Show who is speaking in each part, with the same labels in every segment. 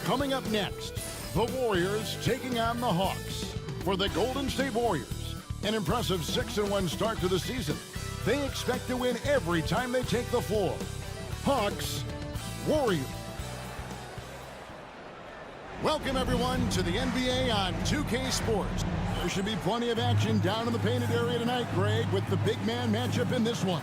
Speaker 1: Coming up next, the Warriors taking on the Hawks. For the Golden State Warriors, an impressive 6-1 start to the season. They expect to win every time they take the floor. Hawks, Warriors. Welcome everyone to the NBA on 2K Sports. There should be plenty of action down in the painted area tonight, Greg, with the big man matchup in this one.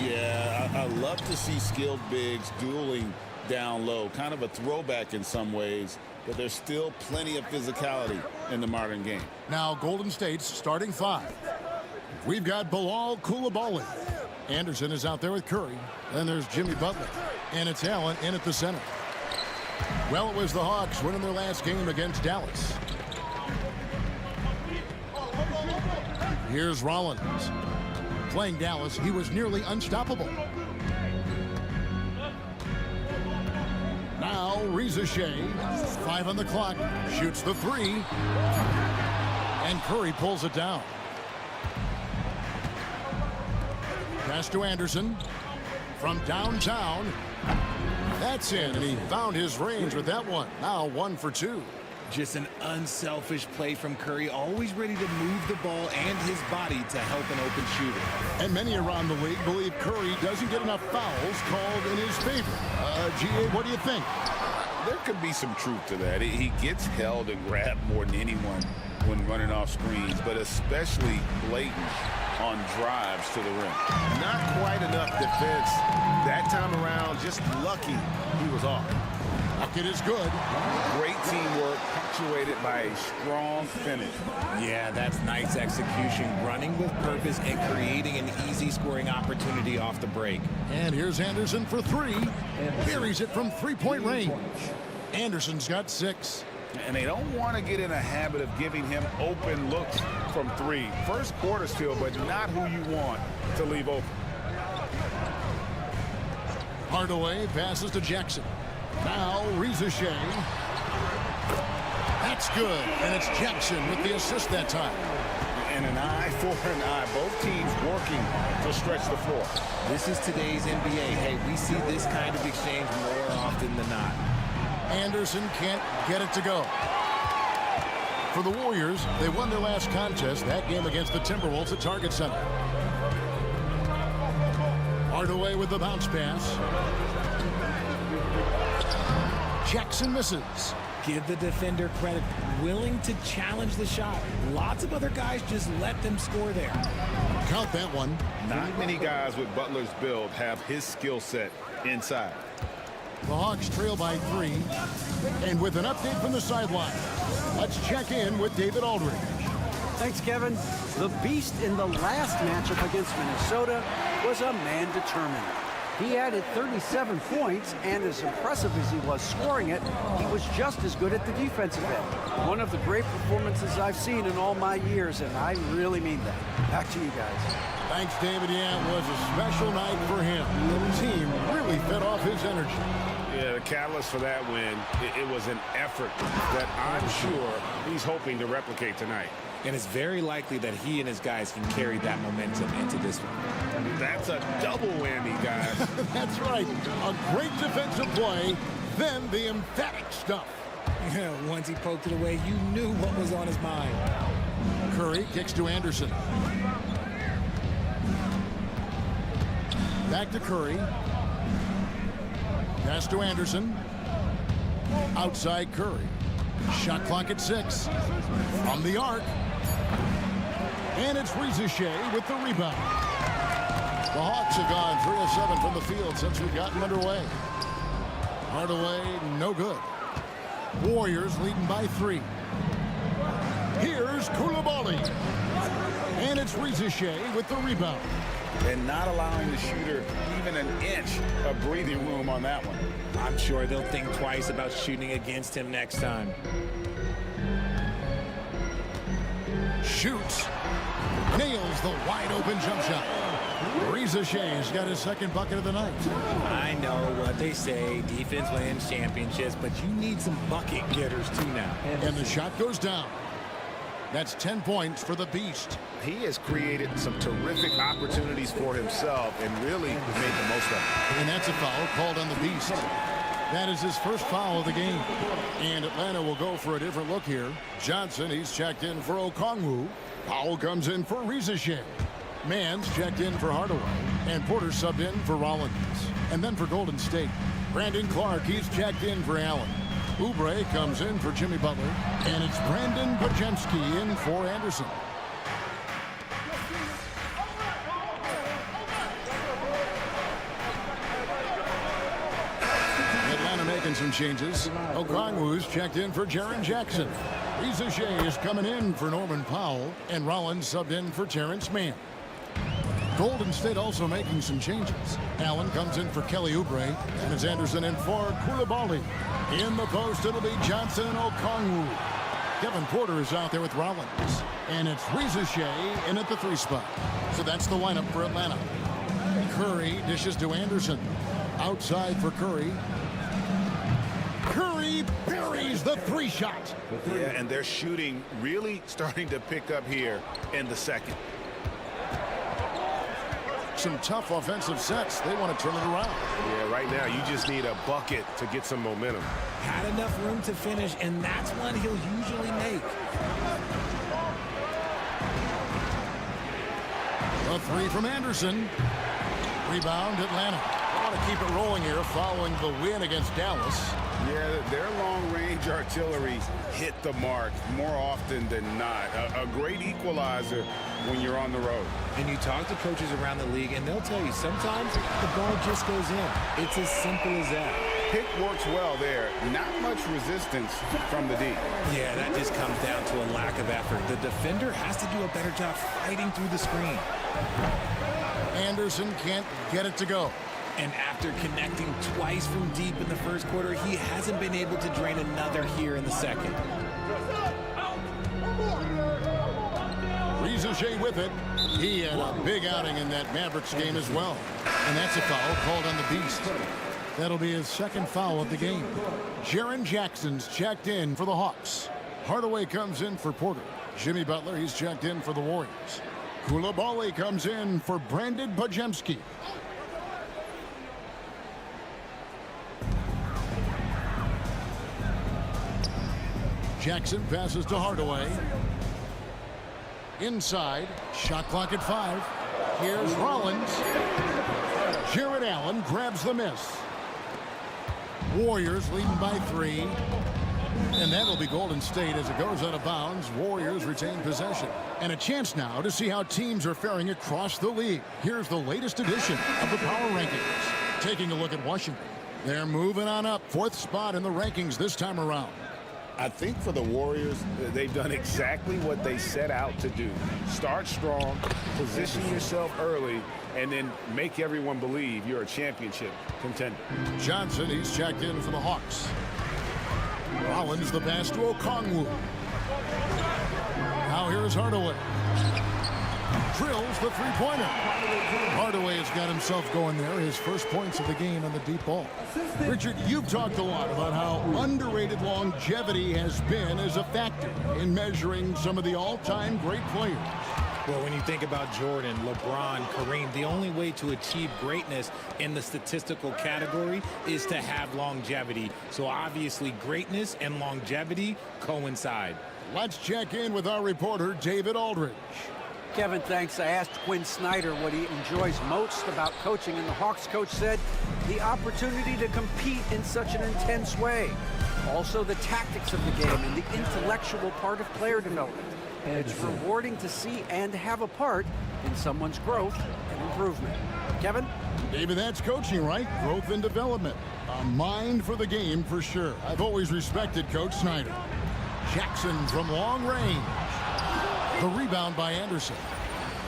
Speaker 2: Yeah, I love to see skilled bigs dueling down low. Kind of a throwback in some ways, but there's still plenty of physicality in the modern game.
Speaker 1: Now, Golden State's starting five. We've got Bilal Coulibaly. Anderson is out there with Curry. Then there's Jimmy Butler. And it's Allen in at the center. Well, it was the Hawks winning their last game against Dallas. Here's Rollins. Playing Dallas, he was nearly unstoppable. Now, Reza Shea, 5 on the clock, shoots the 3. And Curry pulls it down. Pass to Anderson from downtown. That's in, and he found his range with that one. Now 1 for 2.
Speaker 3: Just an unselfish play from Curry, always ready to move the ball and his body to help an open shooter.
Speaker 1: And many around the league believe Curry doesn't get enough fouls called in his favor. G.A., what do you think?
Speaker 2: There could be some truth to that. He gets held and grabbed more than anyone when running off screens, but especially blatant on drives to the rim. Not quite enough defense that time around, just lucky he was off.
Speaker 1: Bucket is good.
Speaker 2: Great teamwork, punctuated by a strong finish.
Speaker 3: Yeah, that's nice execution, running with purpose and creating an easy scoring opportunity off the break.
Speaker 1: And here's Anderson for 3. Buries it from three-point range. Anderson's got 6.
Speaker 2: And they don't want to get in a habit of giving him open looks from 3. First quarter still, but not who you want to leave open.
Speaker 1: Hardaway passes to Jackson. Now Reza Shea. That's good. And it's Jackson with the assist that time.
Speaker 2: And an eye for an eye. Both teams working to stretch the floor.
Speaker 3: This is today's NBA. Hey, we see this kind of exchange more often than not.
Speaker 1: Anderson can't get it to go. For the Warriors, they won their last contest, that game against the Timberwolves at Target Center. Hardaway with the bounce pass. Jackson misses.
Speaker 3: Give the defender credit, willing to challenge the shot. Lots of other guys just let them score there.
Speaker 1: Count that one.
Speaker 2: Not many guys with Butler's build have his skill set inside.
Speaker 1: The Hawks trail by 3. And with an update from the sideline, let's check in with David Aldridge.
Speaker 4: Thanks, Kevin. The beast in the last matchup against Minnesota was a man determined. He added 37 points, and as impressive as he was scoring it, he was just as good at the defensive end. One of the great performances I've seen in all my years, and I really mean that. Back to you guys.
Speaker 1: Thanks, David. Yeah, it was a special night for him. The team really fed off his energy.
Speaker 2: Yeah, the catalyst for that win, it was an effort that I'm sure he's hoping to replicate tonight.
Speaker 3: And it's very likely that he and his guys can carry that momentum into this one.
Speaker 2: That's a double whammy, guys.
Speaker 1: That's right. A great defensive play, then the emphatic stuff.
Speaker 3: Yeah, once he poked it away, you knew what was on his mind.
Speaker 1: Curry kicks to Anderson. Back to Curry. Pass to Anderson. Outside Curry. Shot clock at 6. From the arc. And it's Reza Shea with the rebound. The Hawks have gone 3 of 7 from the field since we've gotten underway. Hardaway, no good. Warriors leading by 3. Here's Coulibaly. And it's Reza Shea with the rebound.
Speaker 2: And not allowing the shooter even an inch of breathing room on that one.
Speaker 3: I'm sure they'll think twice about shooting against him next time.
Speaker 1: Shoots. Nails the wide open jump shot. Riza Shea's got his second bucket of the night.
Speaker 3: I know what they say, defense wins championships, but you need some bucket getters too now.
Speaker 1: And the shot goes down. That's 10 points for the Beast.
Speaker 2: He has created some terrific opportunities for himself and really made the most of it.
Speaker 1: And that's a foul called on the Beast. That is his first foul of the game. And Atlanta will go for a different look here. Johnson, he's checked in for Okongwu. Powell comes in for Riza Shea. Mann's checked in for Hardaway. And Porter subbed in for Rollins. And then for Golden State, Brandon Clark, he's checked in for Allen. Oubre comes in for Jimmy Butler. And it's Brandon Podziemski in for Anderson. Atlanta making some changes. Okongwu's checked in for Jaren Jackson. Riza Shea is coming in for Norman Powell. And Rollins subbed in for Terrence Mann. Golden State also making some changes. Allen comes in for Kelly Oubre. And it's Anderson in for Koulibaly. In the post, it'll be Johnson and Okongwu. Kevin Porter is out there with Rollins. And it's Riza Shea in at the 3 spot. So that's the lineup for Atlanta. Curry dishes to Anderson. Outside for Curry. Curry buries the 3 shot.
Speaker 2: Yeah, and their shooting really starting to pick up here in the second.
Speaker 1: Some tough offensive sets. They want to turn it around.
Speaker 5: Yeah, right now you just need a bucket to get some momentum.
Speaker 3: Had enough room to finish, and that's one he'll usually make.
Speaker 1: A 3 from Anderson. Rebound Atlanta. They want to keep it rolling here following the win against Dallas.
Speaker 2: Yeah, their long-range artillery hit the mark more often than not. A great equalizer when you're on the road.
Speaker 3: And you talk to coaches around the league, and they'll tell you sometimes the ball just goes in. It's as simple as that.
Speaker 2: Pick works well there. Not much resistance from the D.
Speaker 3: Yeah, that just comes down to a lack of effort. The defender has to do a better job fighting through the screen.
Speaker 1: Anderson can't get it to go.
Speaker 3: And after connecting twice from deep in the first quarter, he hasn't been able to drain another here in the second.
Speaker 1: Riza Shea with it. He had a big outing in that Mavericks game as well. And that's a foul called on the Beast. That'll be his second foul of the game. Jaren Jackson's checked in for the Hawks. Hardaway comes in for Porter. Jimmy Butler, he's checked in for the Warriors. Koulibaly comes in for Brandon Podziemski. Jackson passes to Hardaway. Inside, shot clock at 5. Here's Rollins. Jared Allen grabs the miss. Warriors leading by 3. And that'll be Golden State as it goes out of bounds. Warriors retain possession. And a chance now to see how teams are faring across the league. Here's the latest edition of the Power Rankings. Taking a look at Washington. They're moving on up. 4th spot in the rankings this time around.
Speaker 2: I think for the Warriors, they've done exactly what they set out to do. Start strong, position yourself early, and then make everyone believe you're a championship contender.
Speaker 1: Johnson, he's checked in for the Hawks. Rollins, the pass to Okongwu. Now here's Hardaway. Drills the 3-pointer. Hardaway has got himself going there. His first points of the game on the deep ball. Richard, you've talked a lot about how underrated longevity has been as a factor in measuring some of the all-time great players.
Speaker 3: Well, when you think about Jordan, LeBron, Kareem, the only way to achieve greatness in the statistical category is to have longevity. So obviously greatness and longevity coincide.
Speaker 1: Let's check in with our reporter, David Aldridge.
Speaker 4: Kevin, thanks. I asked Quinn Snyder what he enjoys most about coaching, and the Hawks coach said the opportunity to compete in such an intense way. Also, the tactics of the game and the intellectual part of player development. It's rewarding to see and have a part in someone's growth and improvement. Kevin?
Speaker 1: David, that's coaching, right? Growth and development. A mind for the game for sure. I've always respected Coach Snyder. Jackson from long range. The rebound by Anderson.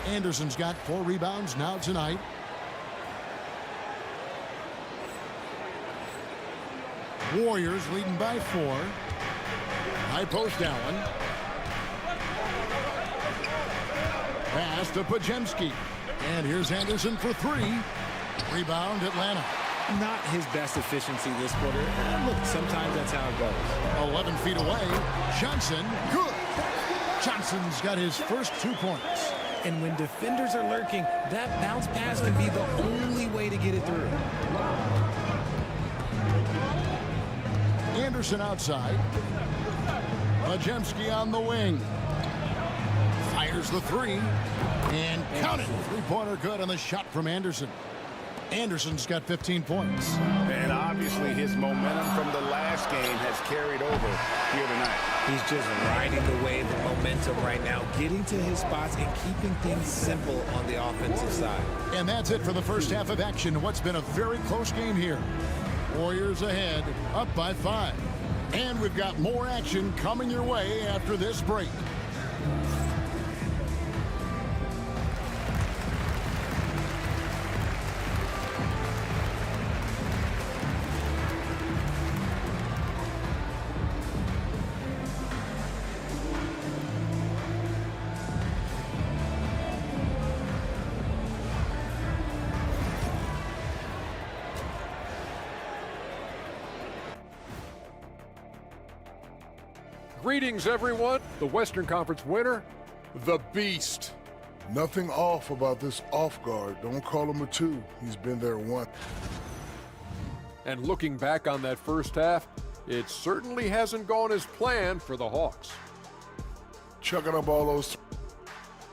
Speaker 1: Anderson's got 4 rebounds now tonight. Warriors leading by 4. High post Allen. Pass to Podziemski. And here's Anderson for three. Rebound, Atlanta.
Speaker 3: Not his best efficiency this quarter. Look, sometimes that's how it goes.
Speaker 1: 11 feet away. Johnson, good. Johnson's got his first 2 points.
Speaker 3: And when defenders are lurking, that bounce pass can be the only way to get it through.
Speaker 1: Anderson outside. Majemski on the wing. Fires the three. And count it. Three-pointer good on the shot from Anderson. Anderson's got 15 points.
Speaker 2: And obviously his momentum from the last game has carried over here tonight.
Speaker 3: He's just riding the wave of momentum right now, getting to his spots and keeping things simple on the offensive side.
Speaker 1: And that's it for the first half of action. What's been a very close game here. Warriors ahead, up by 5. And we've got more action coming your way after this break.
Speaker 6: Greetings, everyone. The Western Conference winner, the Beast.
Speaker 7: Nothing off about this off guard. Don't call him a 2. He's been there once.
Speaker 6: And looking back on that first half, it certainly hasn't gone as planned for the Hawks.
Speaker 7: Chucking up all those.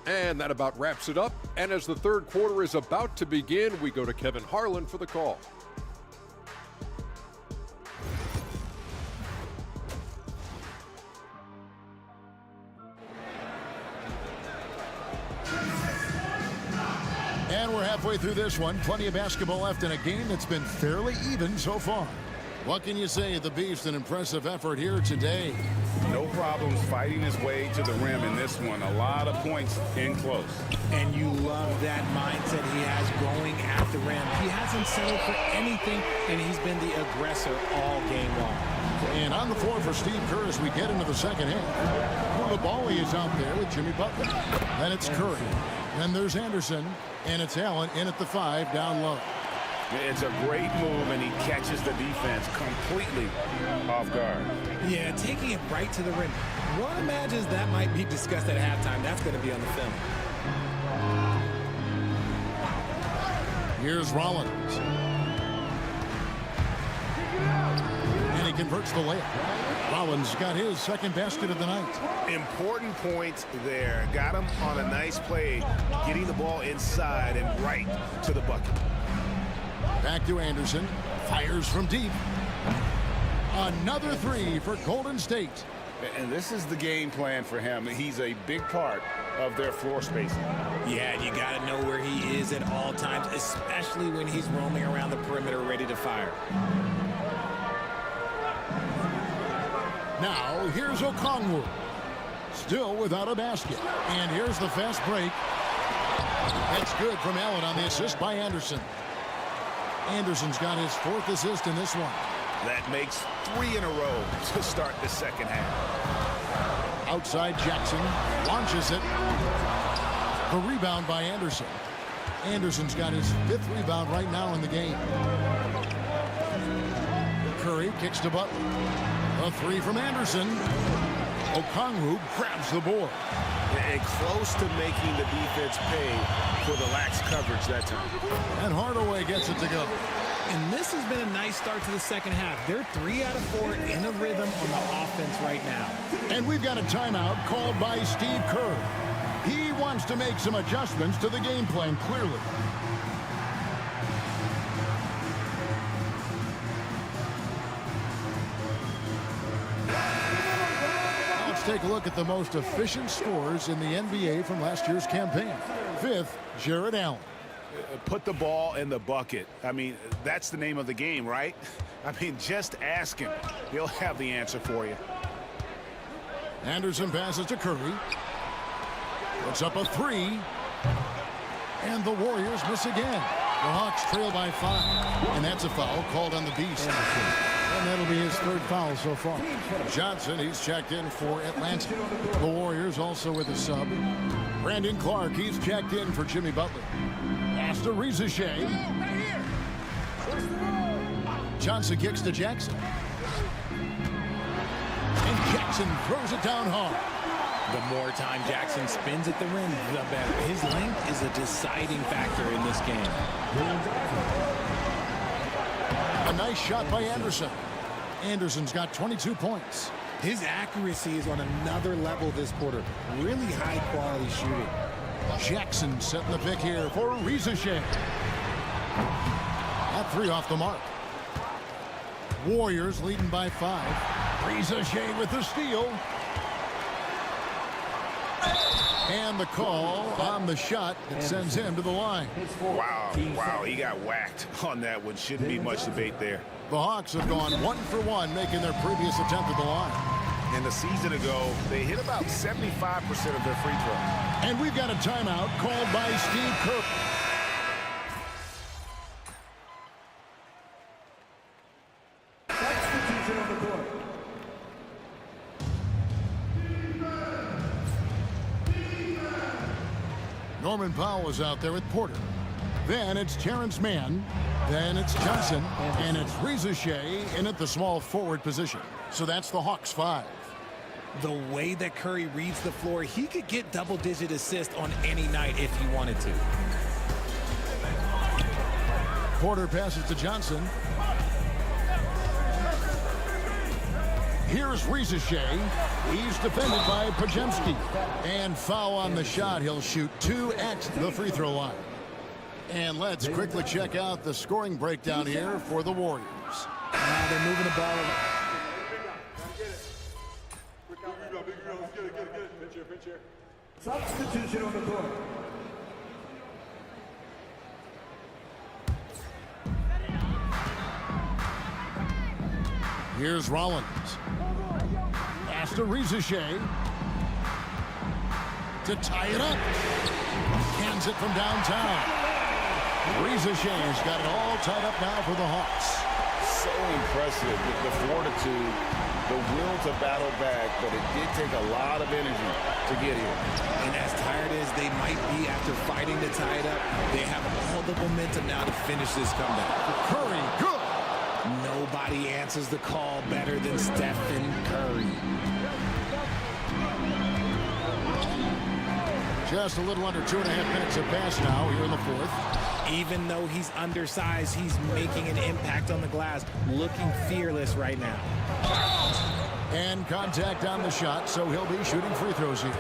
Speaker 6: And that about wraps it up. And as the third quarter is about to begin, we go to Kevin Harlan for the call.
Speaker 1: And we're halfway through this one. Plenty of basketball left in a game that's been fairly even so far. What can you say? The Beast, an impressive effort here today.
Speaker 2: No problems fighting his way to the rim in this one. A lot of points in close.
Speaker 3: And you love that mindset he has going at the rim. He hasn't settled for anything, and he's been the aggressor all game long.
Speaker 1: And on the floor for Steve Kerr as we get into the second half. Koulibaly is out there with Jimmy Butler. Then it's Curry. Then there's Anderson. And it's Allen in at the 5 down low.
Speaker 2: It's a great move, and he catches the defense completely off guard.
Speaker 3: Yeah, taking it right to the rim. One imagines that might be discussed at halftime. That's going to be on the film.
Speaker 1: Here's Rollins. And he converts the layup. Rollins got his second basket of the night.
Speaker 5: Important point there. Got him on a nice play, getting the ball inside and right to the bucket.
Speaker 1: Back to Anderson. Fires from deep. Another 3 for Golden State.
Speaker 2: And this is the game plan for him. He's a big part of their floor spacing.
Speaker 3: Yeah, you got to know where he is at all times, especially when he's roaming around the perimeter ready to fire.
Speaker 1: Now, here's Okongwu. Still without a basket. And here's the fast break. That's good from Allen on the assist by Anderson. Anderson's got his 4th assist in this one.
Speaker 5: That makes 3 in a row to start the second half.
Speaker 1: Outside Jackson. Launches it. The rebound by Anderson. Anderson's got his 5th rebound right now in the game. Curry kicks to Butler. A 3 from Anderson. Okongwu grabs the board.
Speaker 5: And close to making the defense pay for the lax coverage that time.
Speaker 1: And Hardaway gets it to go.
Speaker 3: And this has been a nice start to the second half. They're 3 out of 4 in a rhythm on the offense right now.
Speaker 1: And we've got a timeout called by Steve Kerr. He wants to make some adjustments to the game plan, clearly. Take a look at the most efficient scorers in the NBA from last year's campaign. 5th, Jared Allen.
Speaker 5: Put the ball in the bucket. I mean, that's the name of the game, right? I mean, just ask him. He'll have the answer for you.
Speaker 1: Anderson passes to Curry. Puts up a 3. And the Warriors miss again. The Hawks trail by 5. And that's a foul called on the Beast. And that'll be his 3rd foul so far. Johnson, he's checked in for Atlanta. The Warriors also with a sub. Brandon Clark, he's checked in for Jimmy Butler. Pass to Shea. Johnson kicks to Jackson. And Jackson throws it down hard.
Speaker 3: The more time Jackson spins at the rim, the better. His length is a deciding factor in this game.
Speaker 1: A nice shot by Anderson. Anderson's got 22 points.
Speaker 3: His accuracy is on another level this quarter. Really high-quality shooting.
Speaker 1: Jackson setting the pick here for Shea. That three off the mark. Warriors leading by 5. Shea with the steal. And the call on the shot that sends him to the line.
Speaker 5: Wow, he got whacked on that one. Shouldn't be much debate there.
Speaker 1: The Hawks have gone 1 for 1, making their previous attempt at the line.
Speaker 5: And a season ago, they hit about 75% of their free throws.
Speaker 1: And we've got a timeout called by Steve Kerr. Norman Powell is out there with Porter. Then it's Terrence Mann. Then it's Johnson. And it's Shea in at the small forward position. So that's the Hawks 5.
Speaker 3: The way that Curry reads the floor, he could get double-digit assists on any night if he wanted to.
Speaker 1: Porter passes to Johnson. Here's Shea. He's defended by Pajemski. And foul on the shot. He'll shoot 2 at the free throw line. And let's quickly check out the scoring breakdown here for the Warriors.
Speaker 3: Now they're moving the ball.
Speaker 8: Substitution on the court.
Speaker 1: Here's Rollins. Pass to Shea. To tie it up. Cans it from downtown. Shea's got it all tied up now for the Hawks.
Speaker 2: So impressive with the fortitude, the will to battle back, but it did take a lot of energy to get here.
Speaker 3: And as tired as they might be after fighting to tie it up, they have all the momentum now to finish this comeback.
Speaker 1: Curry, good.
Speaker 3: Nobody answers the call better than Stephen Curry.
Speaker 1: Just a little under 2.5 minutes have passed now here in the fourth.
Speaker 3: Even though he's undersized, he's making an impact on the glass, looking fearless right now.
Speaker 1: And contact on the shot, so he'll be shooting free throws here.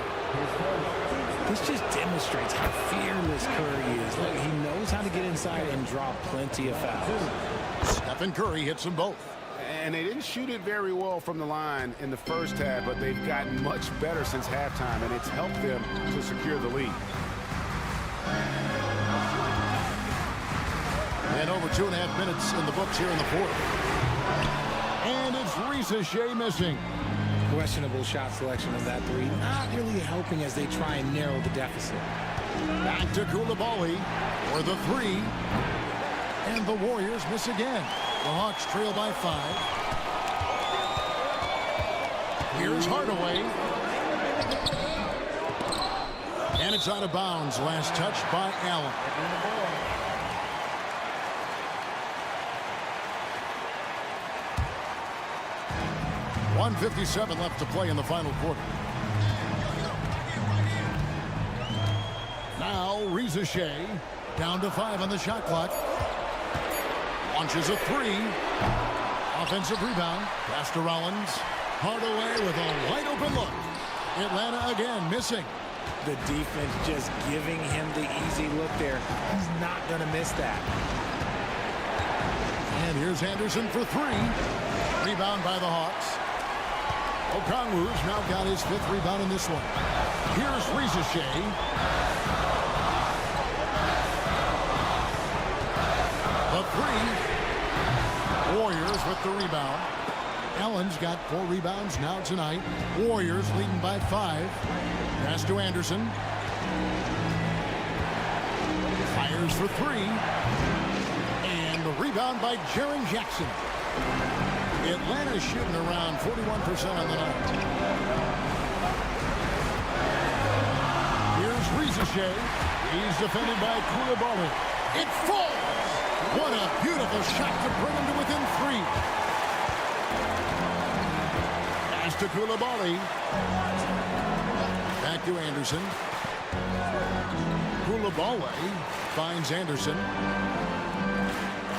Speaker 3: This just demonstrates how fearless Curry is. Look, he knows how to get inside and draw plenty of fouls.
Speaker 1: Stephen Curry hits them both.
Speaker 5: And they didn't shoot it very well from the line in the first half, but they've gotten much better since halftime, and it's helped them to secure the lead.
Speaker 1: And over 2.5 minutes in the books here in the fourth. And it's Shea missing.
Speaker 3: Questionable shot selection of that three. Not really helping as they try and narrow the deficit.
Speaker 1: Back to Koulibaly for the three. And the Warriors miss again. The Hawks trail by 5. Here's Hardaway. And it's out of bounds. Last touch by Allen. 1:57 left to play in the final quarter. Now Shea down to 5 on the shot clock. Launches a 3. Offensive rebound. Pass to Rollins. Hardaway with a wide open look. Atlanta again missing.
Speaker 3: The defense just giving him the easy look there. He's not going to miss that.
Speaker 1: And here's Anderson for 3. Rebound by the Hawks. Okongwu's now got his 5th rebound in this one. Here's Shea. The 3. Warriors with the rebound. Allen's got 4 rebounds now tonight. Warriors leading by 5. Pass to Anderson. Fires for 3. And the rebound by Jaren Jackson. Atlanta's shooting around 41% on the night. Here's Shea. He's defended by Koulibaly. It falls. What a beautiful shot to bring him to within 3. Pass to Koulibaly. Back to Anderson. Koulibaly finds Anderson.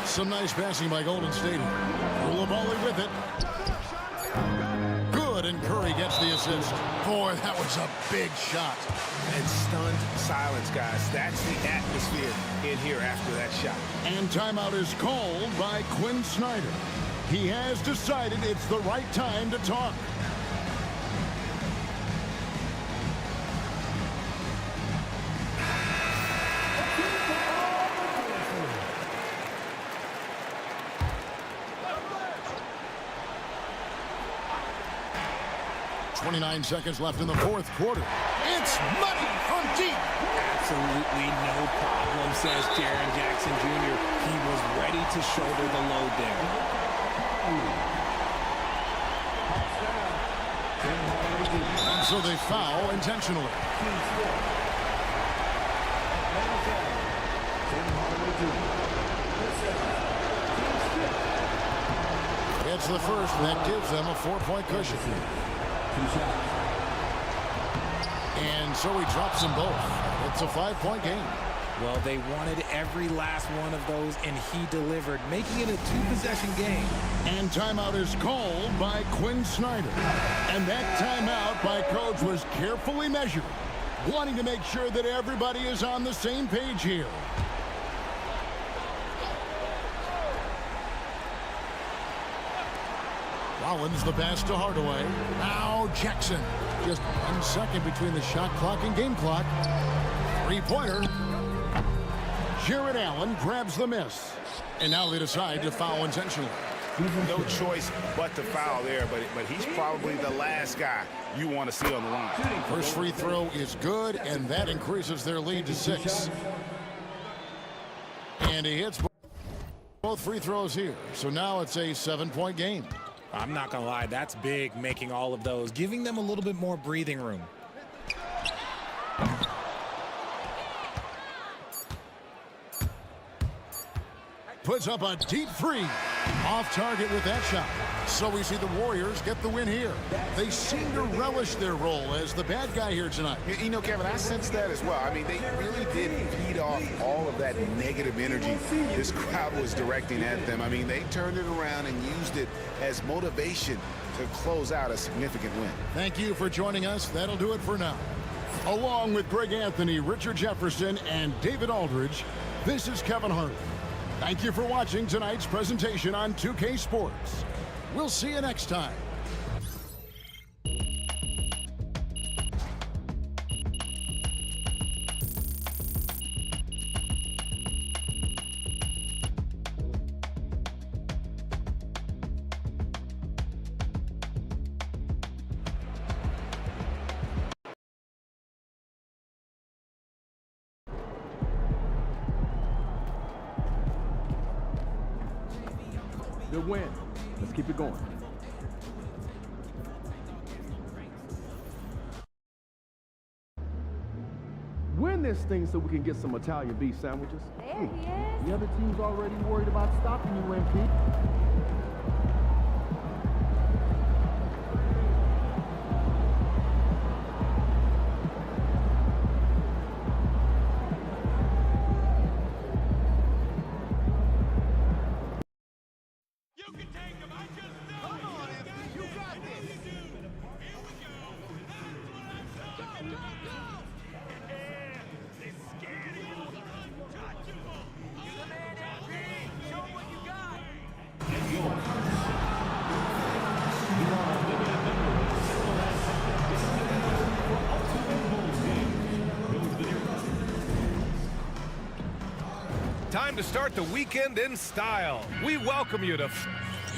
Speaker 1: Some nice passing by Golden State. Koulibaly with it. Good, and Curry gets the assist. Boy, that was a big shot.
Speaker 5: And stunned silence, guys. That's the atmosphere in here after that shot.
Speaker 1: And timeout is called by Quinn Snyder. He has decided it's the right time to talk. .29 seconds left in the fourth quarter. It's money from deep.
Speaker 3: Absolutely no problem, says Jaren Jackson Jr. He was ready to shoulder the load there.
Speaker 1: So they foul intentionally. It's the first, and that gives them a 4-point cushion. And so he drops them both. It's a 5-point game.
Speaker 3: Well, they wanted every last one of those, and he delivered, making it a 2-possession game.
Speaker 1: And timeout is called by Quinn Snyder. And that timeout by Coach was carefully measured, wanting to make sure that everybody is on the same page here. Rollins the pass to Hardaway. Now Jackson. Just 1 second between the shot clock and game clock. 3-pointer. Jared Allen grabs the miss. And now they decide to foul intentionally.
Speaker 5: No choice but to foul there, but he's probably the last guy you want to see on the line.
Speaker 1: First free throw is good, and that increases their lead to 6. And he hits both free throws here. So now it's a 7-point game.
Speaker 3: I'm not going to lie, that's big, making all of those, giving them a little bit more breathing room.
Speaker 1: Puts up a deep 3. Off target with that shot. So we see the Warriors get the win here. They seem to relish their role as the bad guy here tonight.
Speaker 2: You know, Kevin, I sense that as well. I mean, they really did feed off all of that negative energy this crowd was directing at them. I mean, they turned it around and used it as motivation to close out a significant win.
Speaker 1: Thank you for joining us. That'll do it for now. Along with Greg Anthony, Richard Jefferson, and David Aldridge, this is Kevin Hart. Thank you for watching tonight's presentation on 2K Sports. We'll see you next time.
Speaker 8: Good win. Let's keep it going. Win this thing so we can get some Italian beef sandwiches.
Speaker 9: There he is.
Speaker 8: The other team's already worried about stopping you, MP.
Speaker 10: Time to start the weekend in style. We welcome you to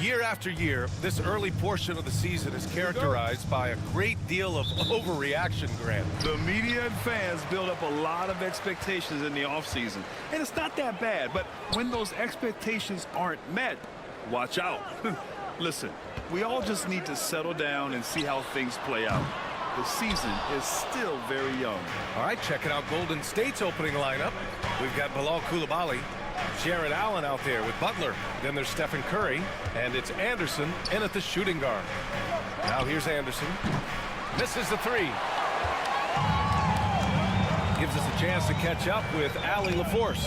Speaker 10: year after year. This early portion of the season is characterized by a great deal of overreaction, Grant.
Speaker 11: The media and fans build up a lot of expectations in the offseason, and it's not that bad. But when those expectations aren't met, watch out. Listen, we all just need to settle down and see how things play out. the season is still very young.
Speaker 10: All right, checking out Golden State's opening lineup. We've got Bilal Coulibaly, Jared Allen out there with Butler. Then there's Stephen Curry, and it's Anderson in at the shooting guard. Now here's Anderson. Misses the three. Gives us a chance to catch up with Allie LaForce.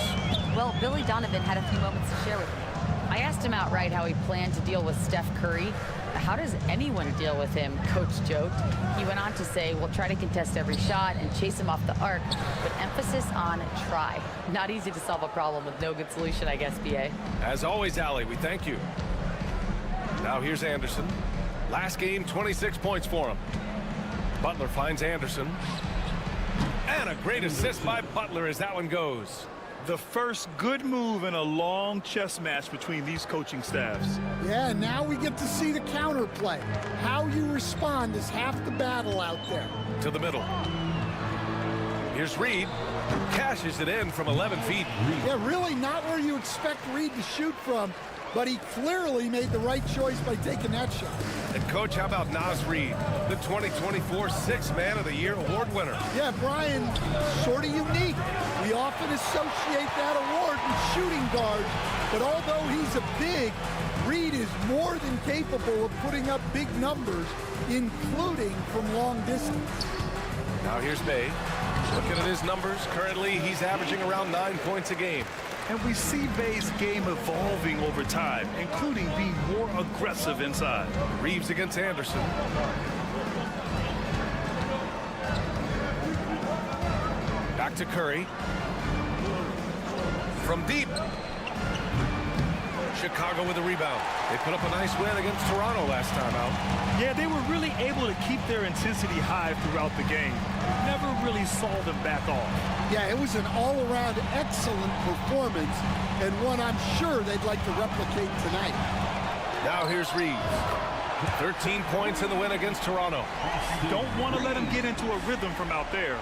Speaker 9: Well, Billy Donovan had a few moments to share with me. I asked him outright how he planned to deal with Steph Curry. How does anyone deal with him, Coach joked. He went on to say, we'll try to contest every shot and chase him off the arc, but emphasis on try. Not easy to solve a problem with no good solution, I guess, BA.
Speaker 10: As always, Allie, we thank you. Now here's Anderson. Last game, 26 points for him. Butler finds Anderson. And a great assist by Butler as that one goes.
Speaker 11: The first good move in a long chess match between these coaching staffs.
Speaker 12: Yeah, now we get to see the counterplay. How you respond is half the battle out there.
Speaker 10: To the middle. Here's Reed. Cashes it in from 11 feet.
Speaker 12: Yeah, really not where you expect Reed to shoot from, but he clearly made the right choice by taking that shot.
Speaker 10: And Coach, how about Naz Reid, the 2024 Sixth Man of the Year award winner?
Speaker 12: Yeah, Brian, sort of unique. We often associate that award with shooting guards, but although he's a big, Reed is more than capable of putting up big numbers, including from long distance.
Speaker 10: Now here's Bay. Looking at his numbers, currently he's averaging around 9 points a game.
Speaker 11: And we see Bay's game evolving over time, including being more aggressive inside.
Speaker 10: Reeves against Anderson. Back to Curry. From deep. Chicago with a rebound. They put up a nice win against Toronto last time out.
Speaker 11: Yeah, they were really able to keep their intensity high throughout the game. Never really saw them back off.
Speaker 12: Yeah, it was an all-around excellent performance, and one I'm sure they'd like to replicate tonight.
Speaker 10: Now here's Reeves. 13 points in the win against Toronto.
Speaker 11: Don't want to let him get into a rhythm from out there.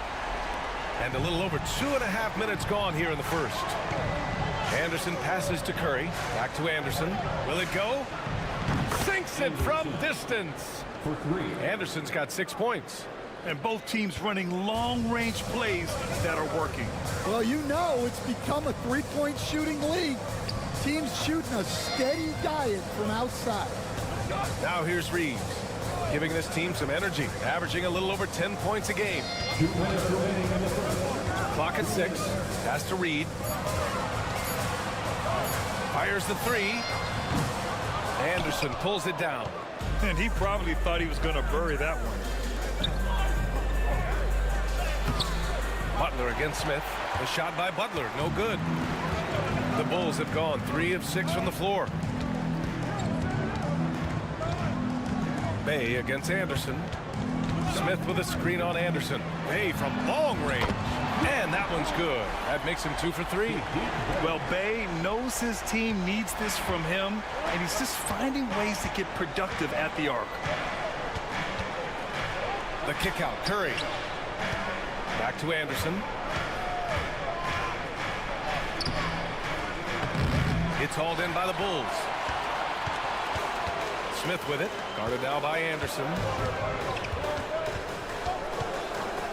Speaker 10: And a little over 2.5 minutes gone here in the first. Anderson passes to Curry. Back to Anderson. Will it go? Sinks it from distance. For three. Anderson's got 6 points.
Speaker 11: And both teams running long-range plays that are working.
Speaker 12: Well, you know it's become a three-point shooting league. Teams shooting a steady diet from outside.
Speaker 10: Now here's Reeves, giving this team some energy, averaging a little over 10 points a game. Clock at 6. Pass to Reed. Fires the three. Anderson pulls it down.
Speaker 11: And he probably thought he was going to bury that one.
Speaker 10: Butler against Smith. A shot by Butler, no good. The Bulls have gone 3 of 6 from the floor. Bay against Anderson. Smith with a screen on Anderson. Bay from long range. And that one's good. That makes him 2 for 3.
Speaker 11: Well, Bay knows his team needs this from him, and he's just finding ways to get productive at the arc.
Speaker 10: The kick out, Curry. Back to Anderson. It's hauled in by the Bulls. Smith with it. Guarded now by Anderson.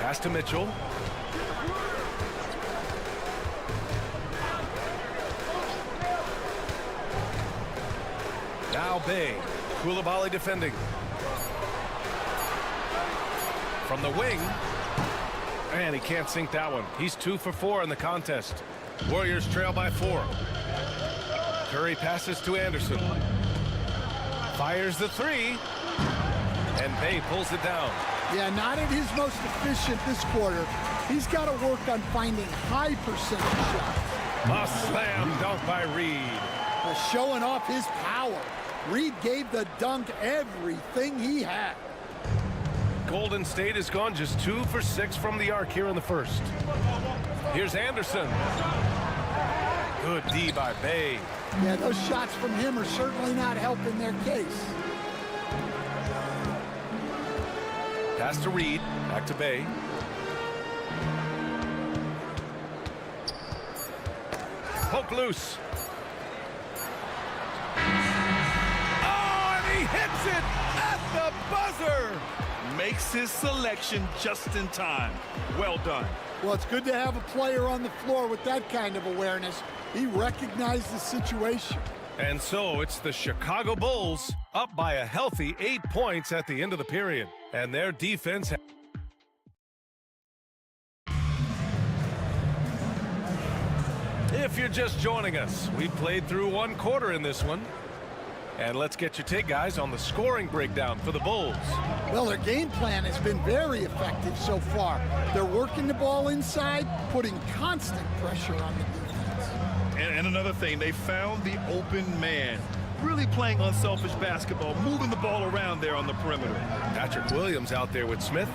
Speaker 10: Pass to Mitchell. Now Bay. Coulibaly defending. From the wing. And he can't sink that one. He's 2 for 4 in the contest. Warriors trail by 4. Curry passes to Anderson. Fires the three. And Bay pulls it down.
Speaker 12: Yeah, not at his most efficient this quarter. He's got to work on finding high percentage shots.
Speaker 10: A slam dunk by Reed.
Speaker 12: Showing off his power. Reed gave the dunk everything he had.
Speaker 10: Golden State has gone just 2 for 6 from the arc here in the first. Here's Anderson. Good D by Bay.
Speaker 12: Yeah, those shots from him are certainly not helping their case.
Speaker 10: Pass to Reed. Back to Bay. Poke loose.
Speaker 11: Oh, and he hits it at the buzzer. Makes makes his selection just in time. Well done.
Speaker 12: Well, it's good to have a player on the floor with that kind of awareness. He recognized the situation.
Speaker 10: And so it's the Chicago Bulls up by a healthy 8 points at the end of the period. And their defense... If you're just joining us, we've played through one quarter in this one. And let's get your take, guys, on the scoring breakdown for the Bulls.
Speaker 12: Well, their game plan has been very effective so far. They're working the ball inside, putting constant pressure on the defense.
Speaker 11: And another thing, they found the open man. Really playing unselfish basketball, moving the ball around there on the perimeter.
Speaker 10: Patrick Williams out there with Smith.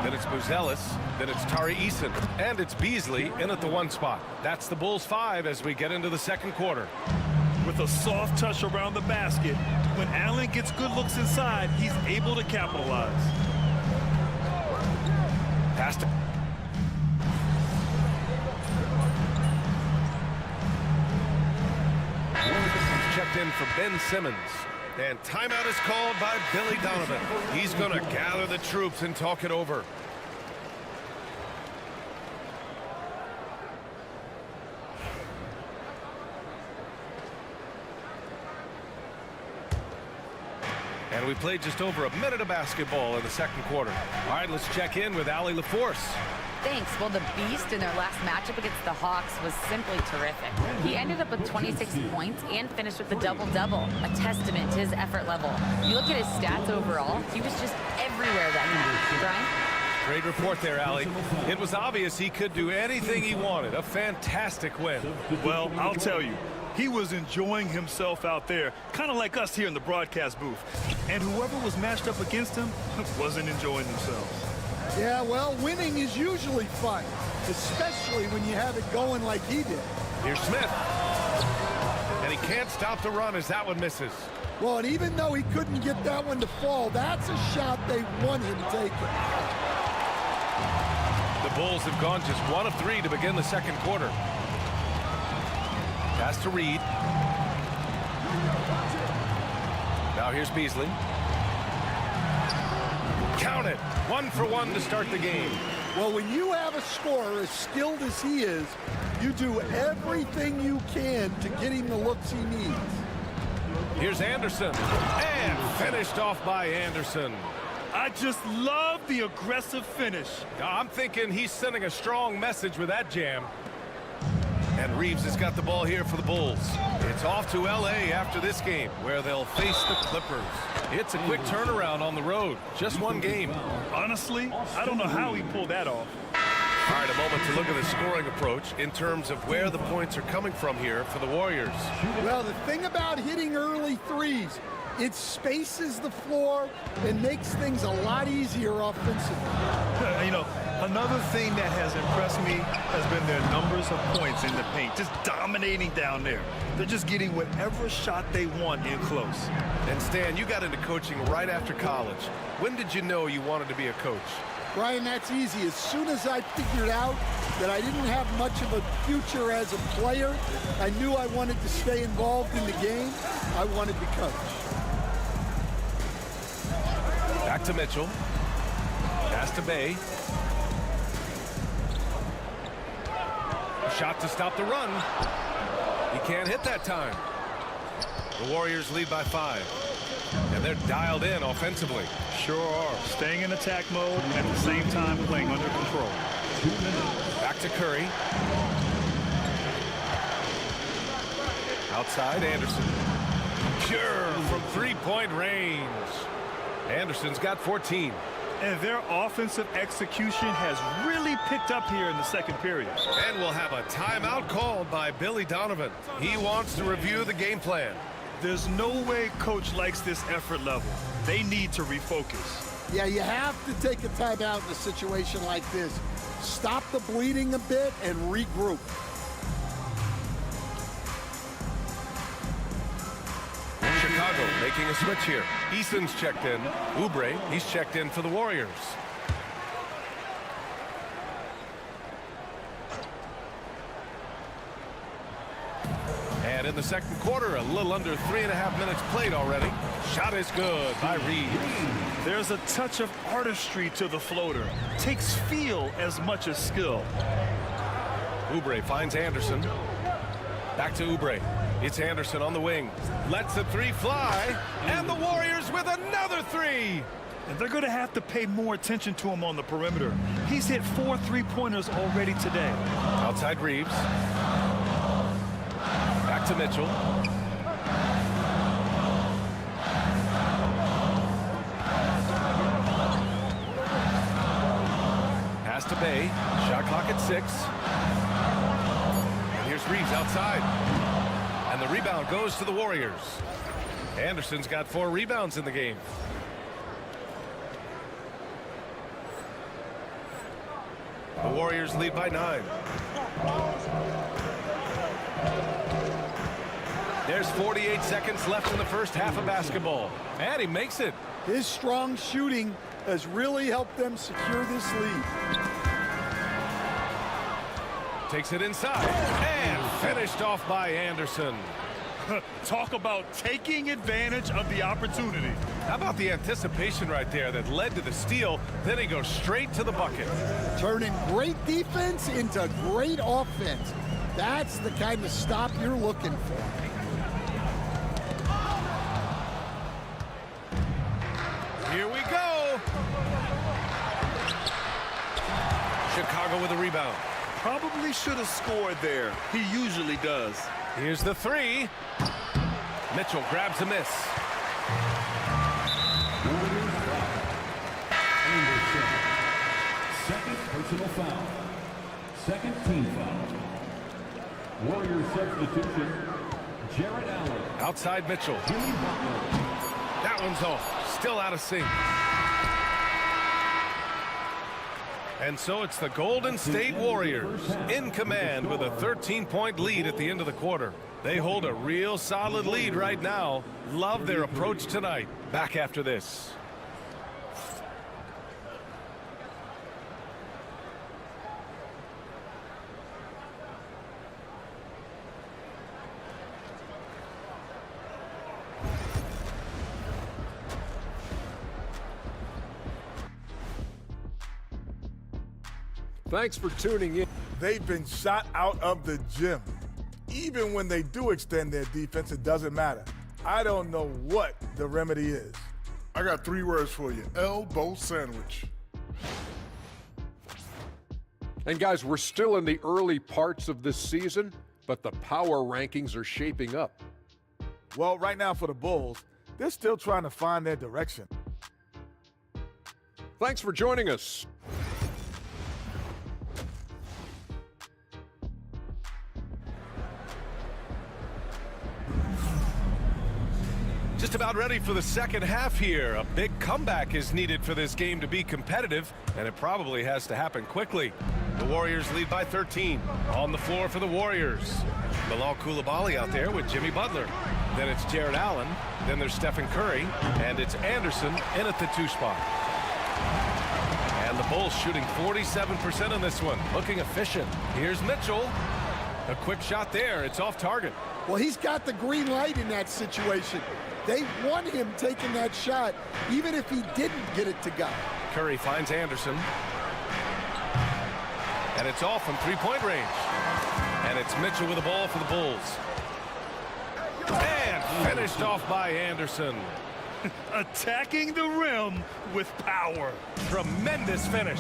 Speaker 10: Then it's Buzelis. Then it's Tari Eason. And it's Beasley in at the 1 spot. That's the Bulls 5 as we get into the second quarter.
Speaker 11: With a soft touch around the basket, when Allen gets good looks inside, he's able to capitalize.
Speaker 10: Pass to... Checked in for Ben Simmons. And timeout is called by Billy Donovan. He's going to gather the troops and talk it over. And we played just over a minute of basketball in the second quarter. All right, let's check in with Allie LaForce.
Speaker 9: Thanks. Well, the Beast in their last matchup against the Hawks was simply terrific. He ended up with 26 points and finished with a double-double, a testament to his effort level. You look at his stats overall, he was just everywhere that night. Brian?
Speaker 10: Great report there, Allie. It was obvious he could do anything he wanted. A fantastic win.
Speaker 11: Well, I'll tell you, he was enjoying himself out there, kind of like us here in the broadcast booth. And whoever was matched up against him wasn't enjoying themselves.
Speaker 12: Yeah, well, winning is usually fun, especially when you have it going like he did.
Speaker 10: Here's Smith. And he can't stop the run as that one misses.
Speaker 12: Well, and even though he couldn't get that one to fall, that's a shot they want him taking.
Speaker 10: The Bulls have gone just 1 of 3 to begin the second quarter. Pass to Reed. Now here's Beasley. Count it. 1 for 1 to start the game.
Speaker 12: Well, when you have a scorer as skilled as he is, you do everything you can to get him the looks he needs.
Speaker 10: Here's Anderson. And finished off by Anderson.
Speaker 11: I just love the aggressive finish.
Speaker 10: I'm thinking he's sending a strong message with that jam. And Reeves has got the ball here for the Bulls. It's off to L.A. after this game, where they'll face the Clippers. It's a quick turnaround on the road. Just 1 game.
Speaker 11: Honestly, I don't know how he pulled that off.
Speaker 10: All right, a moment to look at the scoring approach in terms of where the points are coming from here for the Warriors.
Speaker 12: Well, the thing about hitting early threes, it spaces the floor and makes things a lot easier offensively.
Speaker 11: You know, another thing that has impressed me has been their numbers of points in the paint, just dominating down there. They're just getting whatever shot they want in close.
Speaker 10: And Stan, you got into coaching right after college. When did you know you wanted to be a coach?
Speaker 12: Brian, that's easy. As soon as I figured out that I didn't have much of a future as a player, I knew I wanted to stay involved in the game. I wanted to coach.
Speaker 10: Back to Mitchell. Pass to Bay. A shot to stop the run. He can't hit that time. The Warriors lead by 5. And they're dialed in offensively.
Speaker 11: Sure are. Staying in attack mode at the same time playing under control.
Speaker 10: Back to Curry. Outside, Anderson. Pure from 3-point range. Anderson's got 14.
Speaker 11: And their offensive execution has really picked up here in the second period.
Speaker 10: And we'll have a timeout called by Billy Donovan. He wants to review the game plan.
Speaker 11: There's no way coach likes this effort level. They need to refocus.
Speaker 12: Yeah, you have to take a timeout in a situation like this. Stop the bleeding a bit and regroup.
Speaker 10: Chicago making a switch here. Eason's checked in. Oubre, he's checked in for the Warriors. And And in the second quarter, a little under 3.5 minutes played already. Shot is good by Reeves.
Speaker 11: There's a touch of artistry to the floater. Takes feel as much as skill.
Speaker 10: Oubre finds Anderson. Back to Oubre. It's Anderson on the wing. Lets the three fly. And the Warriors with another three.
Speaker 11: And they're going to have to pay more attention to him on the perimeter. He's hit 4 3-pointers already today.
Speaker 10: Outside Reeves. Back to Mitchell. Pass to Bay. Shot clock at 6. And here's Reeves outside. And the rebound goes to the Warriors. Anderson's got 4 rebounds in the game. The Warriors lead by 9. There's 48 seconds left in the first half of basketball. And he makes it.
Speaker 12: His strong shooting has really helped them secure this lead.
Speaker 10: Takes it inside. And finished off by Anderson.
Speaker 11: Talk about taking advantage of the opportunity.
Speaker 10: How about the anticipation right there that led to the steal? Then he goes straight to the bucket.
Speaker 12: Turning great defense into great offense. That's the kind of stop you're looking for.
Speaker 10: Here we go. Chicago with a rebound.
Speaker 11: Probably should have scored there. He usually does.
Speaker 10: Here's the three. Mitchell grabs a miss.
Speaker 13: Second personal foul. Second team foul. Warriors substitution, Jared Allen.
Speaker 10: Outside Mitchell. That one's off. Still out of sync. And so it's the Golden State Warriors in command with a 13-point lead at the end of the quarter. They hold a real solid lead right now. Love their approach tonight. Back after this.
Speaker 6: Thanks for tuning in.
Speaker 7: They've been shot out of the gym. Even when they do extend their defense, it doesn't matter. I don't know what the remedy is.
Speaker 14: I got 3 words for you. Elbow sandwich.
Speaker 6: And guys, we're still in the early parts of this season, but the power rankings are shaping up.
Speaker 7: Well, right now for the Bulls, they're still trying to find their direction.
Speaker 6: Thanks for joining us.
Speaker 10: Just about ready for the second half here. A big comeback is needed for this game to be competitive, and it probably has to happen quickly. The Warriors lead by 13. On the floor for the Warriors. Bilal Coulibaly out there with Jimmy Butler. Then it's Jared Allen. Then there's Stephen Curry. And it's Anderson in at the 2 spot. And the Bulls shooting 47% in this one. Looking efficient. Here's Mitchell. A quick shot there. It's off target.
Speaker 12: Well, he's got the green light in that situation. They want him taking that shot, even if he didn't get it to go.
Speaker 10: Curry finds Anderson. And it's off from 3-point range. And it's Mitchell with the ball for the Bulls. And finished off by Anderson.
Speaker 11: Attacking the rim with power.
Speaker 10: Tremendous finish.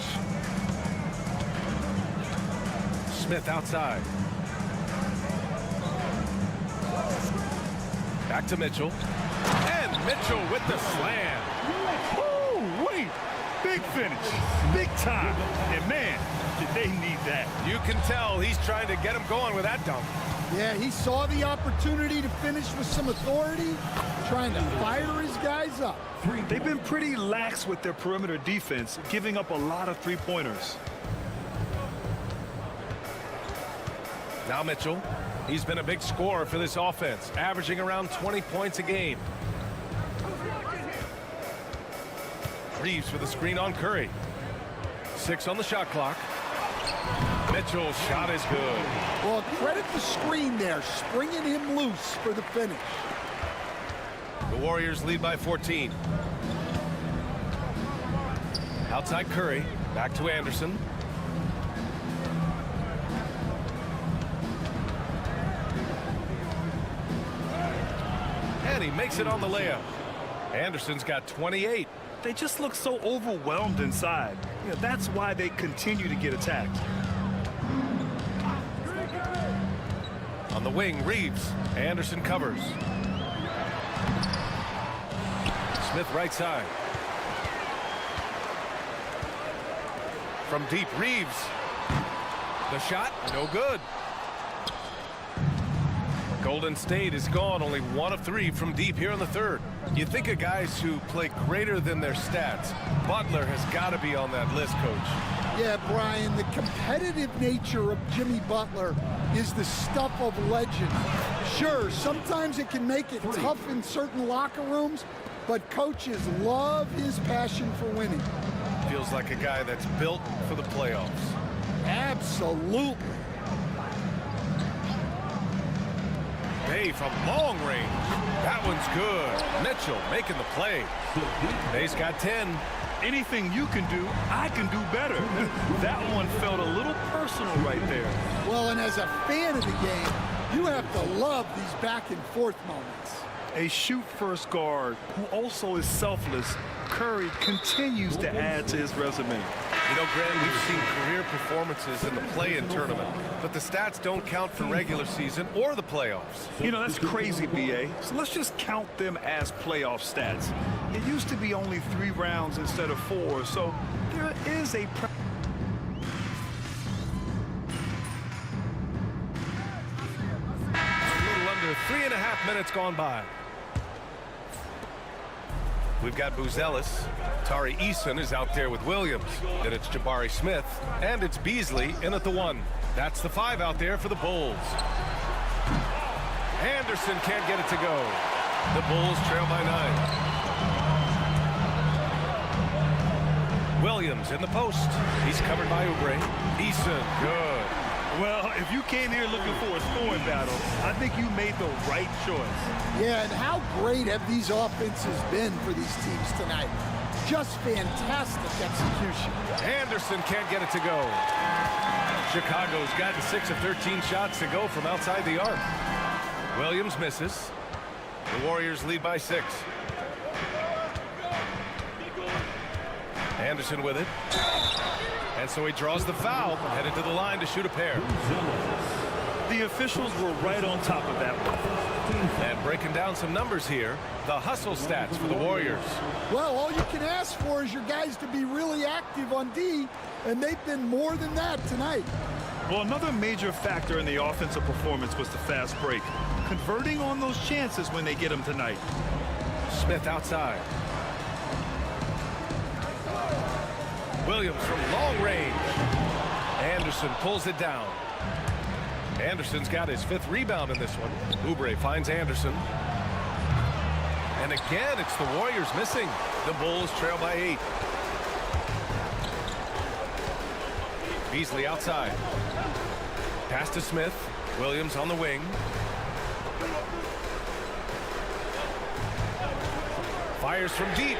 Speaker 10: Smith outside. Back to Mitchell. And Mitchell with the slam.
Speaker 11: Woo, wait. Big finish. Big time. And man, did they need that.
Speaker 10: You can tell he's trying to get him going with that dunk.
Speaker 12: Yeah, he saw the opportunity to finish with some authority, trying to fire his guys up.
Speaker 11: They've been pretty lax with their perimeter defense, giving up a lot of 3-pointers.
Speaker 10: Now Mitchell. He's been a big scorer for this offense, averaging around 20 points a game. Reeves with a screen on Curry. 6 on the shot clock. Mitchell's shot is good.
Speaker 12: Well, credit the screen there, springing him loose for the finish.
Speaker 10: The Warriors lead by 14. Outside Curry, back to Anderson. And he makes it on the layup. Anderson's got 28.
Speaker 11: They just look so overwhelmed inside. That's why they continue to get attacked.
Speaker 10: On the wing, Reeves. Anderson covers. Smith right side. From deep, Reeves. The shot, no good. Golden State is gone, only 1 of 3 from deep here in the third. You think of guys who play greater than their stats. Butler has got to be on that list, Coach.
Speaker 12: Yeah, Brian, the competitive nature of Jimmy Butler is the stuff of legend. Sure, sometimes it can make it tough in certain locker rooms, but coaches love his passion for winning.
Speaker 10: Feels like a guy that's built for the playoffs.
Speaker 12: Absolutely.
Speaker 10: Bay from long range. That one's good. Mitchell making the play. Bay's got 10.
Speaker 11: Anything you can do, I can do better. That one felt a little personal right there.
Speaker 12: Well, and as a fan of the game, you have to love these back and forth moments.
Speaker 11: A shoot-first guard who also is selfless, Curry continues to add to his resume.
Speaker 10: You know, Grant, we've seen career performances in the play-in tournament, but the stats don't count for regular season or the playoffs.
Speaker 11: That's crazy, B.A. So let's just count them as playoff stats. It used to be only 3 rounds instead of 4, so there is a...
Speaker 10: A little under 3.5 minutes gone by. We've got Buzelis. Tari Eason is out there with Williams. Then it's Jabari Smith. And it's Beasley in at the 1. That's the 5 out there for the Bulls. Anderson can't get it to go. The Bulls trail by 9. Williams in the post. He's covered by Oubre. Eason, good.
Speaker 11: Well, if you came here looking for a scoring battle, I think you made the right choice.
Speaker 12: Yeah, and how great have these offenses been for these teams tonight? Just fantastic execution.
Speaker 10: Anderson can't get it to go. Chicago's gotten 6 of 13 shots to go from outside the arc. Williams misses. The Warriors lead by 6. Anderson with it. And so he draws the foul, headed to the line to shoot a pair.
Speaker 11: The officials were right on top of that one.
Speaker 10: And breaking down some numbers here, the hustle stats for the Warriors.
Speaker 12: Well, all you can ask for is your guys to be really active on D, and they've been more than that tonight.
Speaker 11: Well, another major factor in the offensive performance was the fast break. Converting on those chances when they get them tonight.
Speaker 10: Smith outside. Williams from long range. Anderson pulls it down. Anderson's got his 5th rebound in this one. Oubre finds Anderson. And again, it's the Warriors missing. The Bulls trail by 8. Beasley outside. Pass to Smith. Williams on the wing. Fires from deep.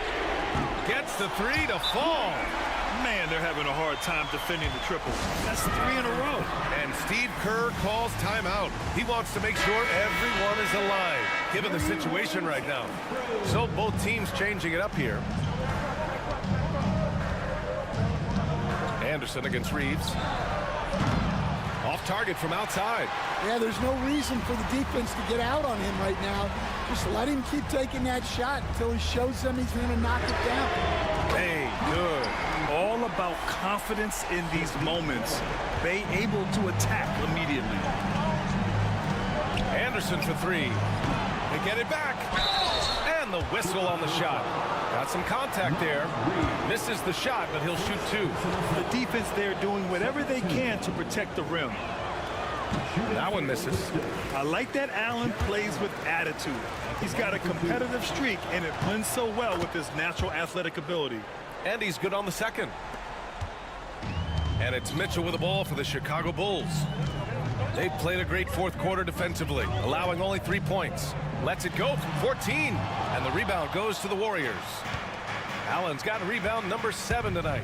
Speaker 10: Gets the 3 to fall.
Speaker 11: Man, they're having a hard time defending the triple. That's 3 in a row.
Speaker 10: And Steve Kerr calls timeout. He wants to make sure everyone is alive, given the situation right now. So both teams changing it up here. Anderson against Reeves. Off target from outside.
Speaker 12: Yeah, there's no reason for the defense to get out on him right now. Just let him keep taking that shot until he shows them he's going to knock it down.
Speaker 10: Hey, good.
Speaker 11: All about confidence in these moments. They able to attack immediately.
Speaker 10: Anderson for 3. They get it back. And the whistle on the shot. Got some contact there. Misses the shot, but he'll shoot 2.
Speaker 11: The defense there doing whatever they can to protect the rim.
Speaker 10: That one misses.
Speaker 11: I like that Allen plays with attitude. He's got a competitive streak, and it blends so well with his natural athletic ability.
Speaker 10: And he's good on the second. And it's Mitchell with the ball for the Chicago Bulls. They've played a great fourth quarter defensively, allowing only 3 points. Lets it go from 14, and the rebound goes to the Warriors. Allen's got rebound number 7 tonight.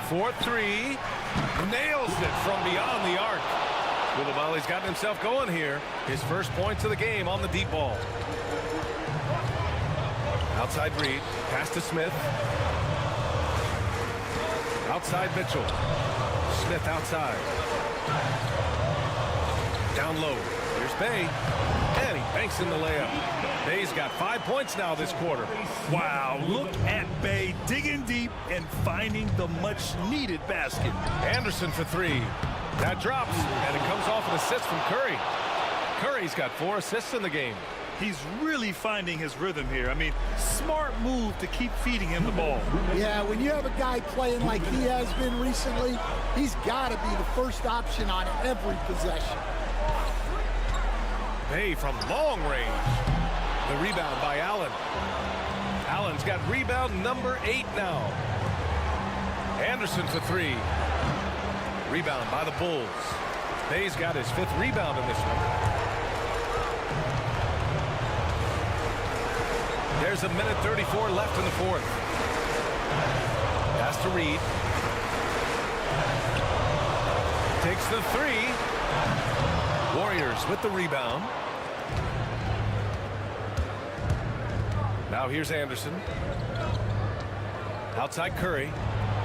Speaker 10: 4-3, nails it from beyond the arc. Koulibaly's gotten himself going here. His first points of the game on the deep ball. Outside Reed, pass to Smith. Outside Mitchell. Smith outside. Down low. Here's Bay. And he banks in the layup. Bay's got 5 points now this quarter.
Speaker 11: Wow, look at Bay digging deep and finding the much-needed basket.
Speaker 10: Anderson for 3. That drops, and it comes off an assist from Curry. Curry's got 4 assists in the game.
Speaker 11: He's really finding his rhythm here. I mean, smart move to keep feeding him the ball.
Speaker 12: Yeah, when you have a guy playing like he has been recently, he's got to be the first option on every possession.
Speaker 10: Bay from long range. The rebound by Allen. Allen's got rebound number 8 now. Anderson for 3. Rebound by the Bulls. Bay's got his 5th rebound in this one. There's 1:34 left in the fourth. Pass to Reed. Takes the 3. Warriors with the rebound. Now here's Anderson. Outside Curry.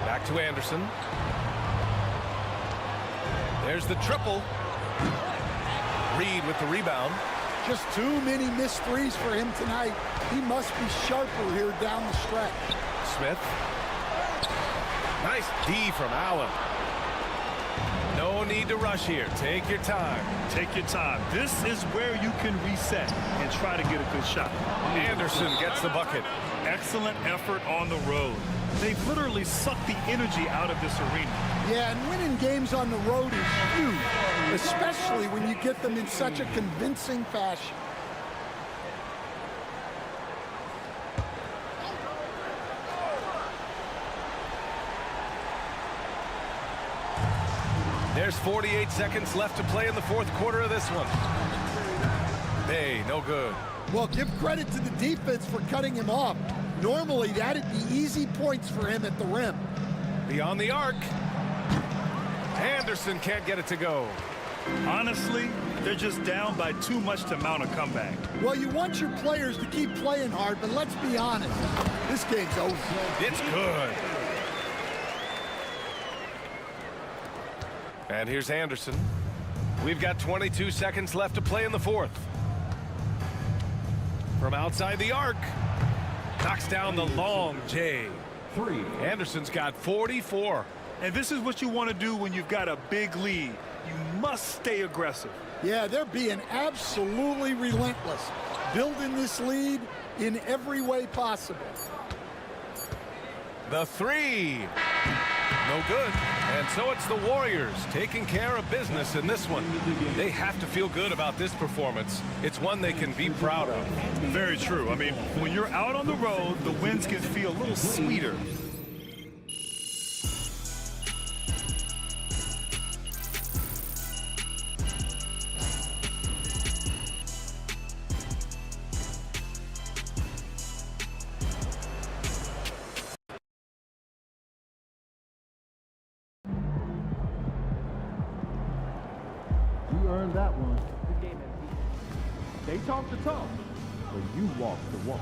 Speaker 10: Back to Anderson. There's the triple. Reed with the rebound.
Speaker 12: Just too many missed threes for him tonight. He must be sharper here down the stretch.
Speaker 10: Smith. Nice D from Allen. No need to rush here. Take your time.
Speaker 11: Take your time. This is where you can reset and try to get a good shot.
Speaker 10: Anderson gets the bucket.
Speaker 11: Excellent effort on the road. They've literally sucked the energy out of this arena.
Speaker 12: Yeah, and winning games on the road is huge, especially when you get them in such a convincing fashion.
Speaker 10: There's 48 seconds left to play in the fourth quarter of this one. Bay, no good.
Speaker 12: Well, give credit to the defense for cutting him off. Normally, that'd be easy points for him at the rim.
Speaker 10: Beyond the arc. Anderson can't get it to go.
Speaker 11: Honestly, they're just down by too much to mount a comeback.
Speaker 12: Well, you want your players to keep playing hard, but let's be honest. This game's over.
Speaker 10: It's good. And here's Anderson. We've got 22 seconds left to play in the fourth. From outside the arc. Knocks down the long J.
Speaker 13: 3.
Speaker 10: Anderson's got 44.
Speaker 11: And this is what you want to do when you've got a big lead. You must stay aggressive.
Speaker 12: Yeah, they're being absolutely relentless, building this lead in every way possible.
Speaker 10: The 3. No good. And so it's the Warriors taking care of business in this one. They have to feel good about this performance. It's one they can be proud of.
Speaker 11: Very true. I mean, when you're out on the road, the wins can feel a little sweeter.
Speaker 8: You earned that one. They talk the talk, but you walk the walk.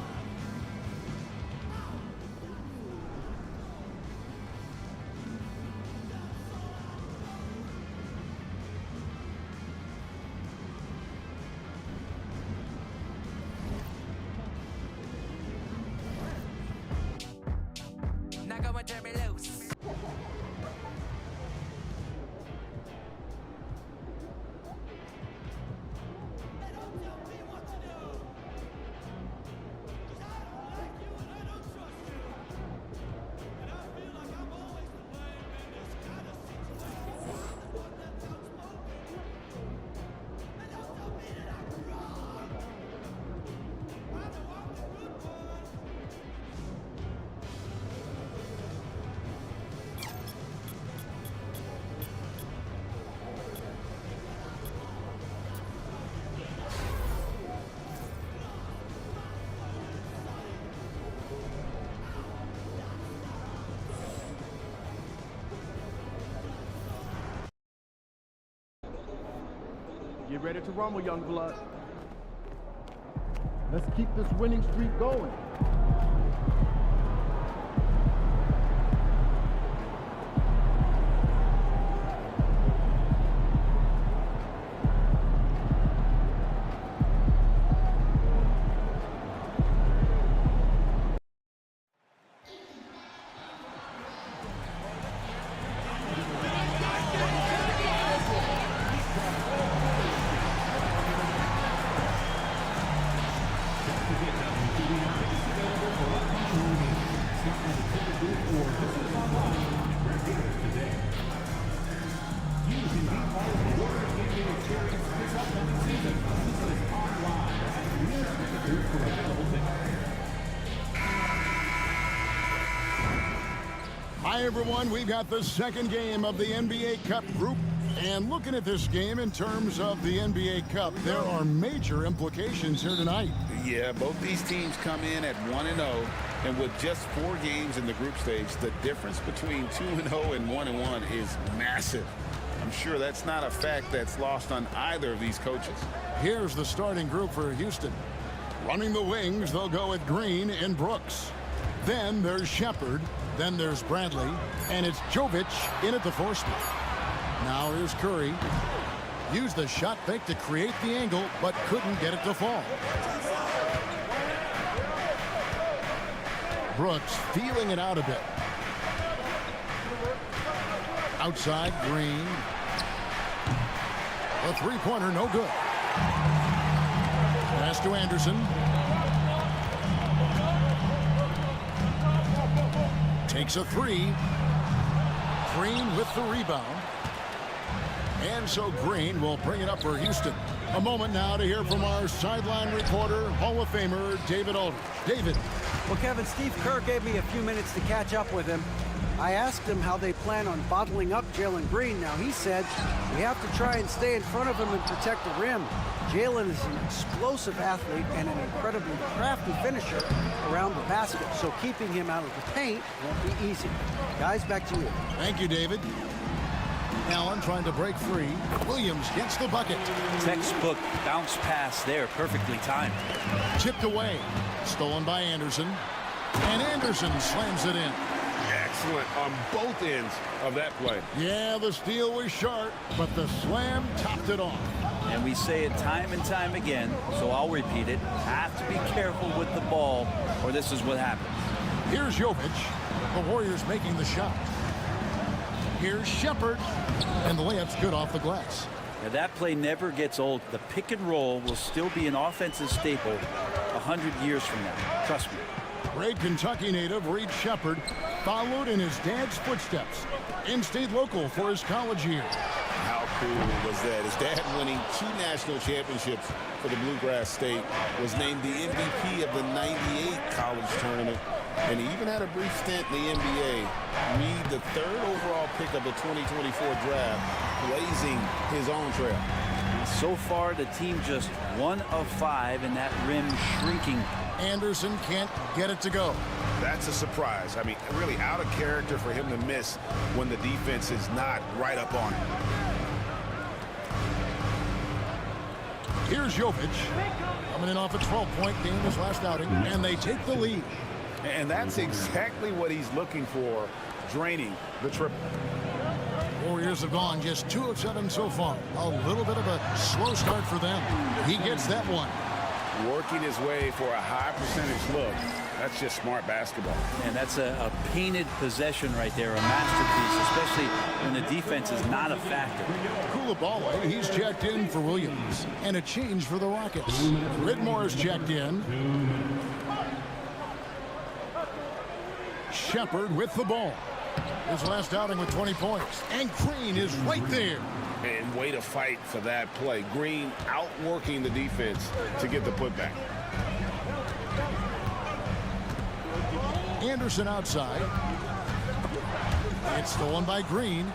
Speaker 15: Now go and turn me loose.
Speaker 8: Get ready to rumble, young blood. Let's keep this winning streak going.
Speaker 1: Hi, everyone. We've got the second game of the NBA Cup group. And looking at this game in terms of the NBA Cup, there are major implications here tonight.
Speaker 2: Yeah, both these teams come in at 1-0, and with just 4 games in the group stage, the difference between 2-0 and 1-1 is massive. I'm sure that's not a fact that's lost on either of these coaches.
Speaker 1: Here's the starting group for Houston. Running the wings, they'll go with Green and Brooks. Then there's Shepard. Then there's Bradley. And it's Jovic in at the 4 spot. Now here's Curry. Used the shot fake to create the angle, but couldn't get it to fall. Brooks feeling it out a bit. Outside, Green. A three-pointer, no good. Pass to Anderson. Takes a 3. Green with the rebound. And so Green will bring it up for Houston. A moment now to hear from our sideline reporter, Hall of Famer David Aldridge. David.
Speaker 4: Well, Kevin, Steve Kerr gave me a few minutes to catch up with him. I asked him how they plan on bottling up Jalen Green. Now, he said we have to try and stay in front of him and protect the rim. Jalen is an explosive athlete and an incredibly crafty finisher around the basket, so keeping him out of the paint won't be easy. Guys, back to you.
Speaker 1: Thank you, David. Allen trying to break free. Williams gets the bucket.
Speaker 15: Textbook bounce pass there, perfectly timed.
Speaker 1: Chipped away. Stolen by Anderson. And Anderson slams it in.
Speaker 2: Excellent on both ends of that play.
Speaker 1: Yeah, the steal was sharp, but the slam topped it off.
Speaker 15: And we say it time and time again, so I'll repeat it. Have to be careful with the ball, or this is what happens.
Speaker 1: Here's Jovic. The Warriors making the shot. Here's Shepard. And the layup's good off the glass.
Speaker 15: Now that play never gets old. The pick and roll will still be an offensive staple 100 years from now. Trust me.
Speaker 1: Great Kentucky native Reed Shepard followed in his dad's footsteps. In-state local for his college year.
Speaker 2: How cool was that? His dad winning 2 national championships for the Bluegrass State, was named the MVP of the '98 college tournament, and he even had a brief stint in the NBA. Reed, the 3rd overall pick of the 2024 draft, blazing his own trail.
Speaker 15: So far, the team just 1 of 5, and that rim shrinking.
Speaker 1: Anderson can't get it to go.
Speaker 5: That's a surprise. I mean, really out of character for him to miss when the defense is not right up on him.
Speaker 1: Here's Jovic. Coming in off a 12-point game his last outing, and they take the lead.
Speaker 5: And that's exactly what he's looking for, draining the triple.
Speaker 1: Warriors have gone just 2 of 7 so far. A little bit of a slow start for them. He gets that one.
Speaker 5: Working his way for a high percentage look. That's just smart basketball.
Speaker 15: And that's a painted possession right there, a masterpiece, especially when the defense is not a factor.
Speaker 1: Coulibaly, he's checked in for Williams. And a change for the Rockets. Ridmore's checked in. Shepard with the ball. His last outing with 20 points. And Green is right there.
Speaker 2: And way to fight for that play. Green outworking the defense to get the putback.
Speaker 1: Anderson outside. It's stolen by Green.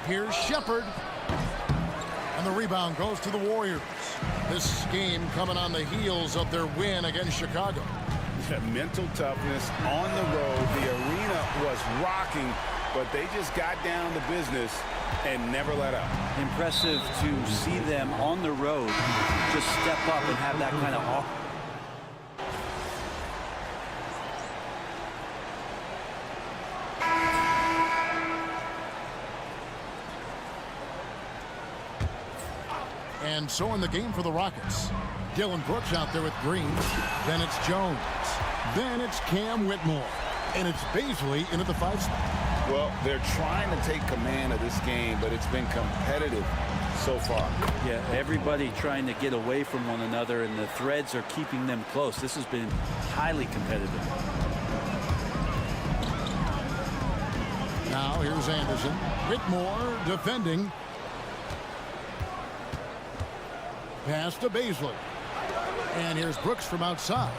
Speaker 1: Here's Shepard. And the rebound goes to the Warriors. This game coming on the heels of their win against Chicago.
Speaker 2: Mental toughness on the road. The arena was rocking but they just got down to business and never let up.
Speaker 15: Impressive to see them on the road just step up and have that kind of off.
Speaker 1: And so in the game for the Rockets, Dylan Brooks out there with Green. Then it's Jones. Then it's Cam Whitmore. And it's Baisley into the 5 spot.
Speaker 2: Well, they're trying to take command of this game, but it's been competitive so far.
Speaker 15: Yeah, everybody trying to get away from one another, and the threads are keeping them close. This has been highly competitive.
Speaker 1: Now here's Anderson. Whitmore defending. Pass to Baisley. And here's Brooks from outside.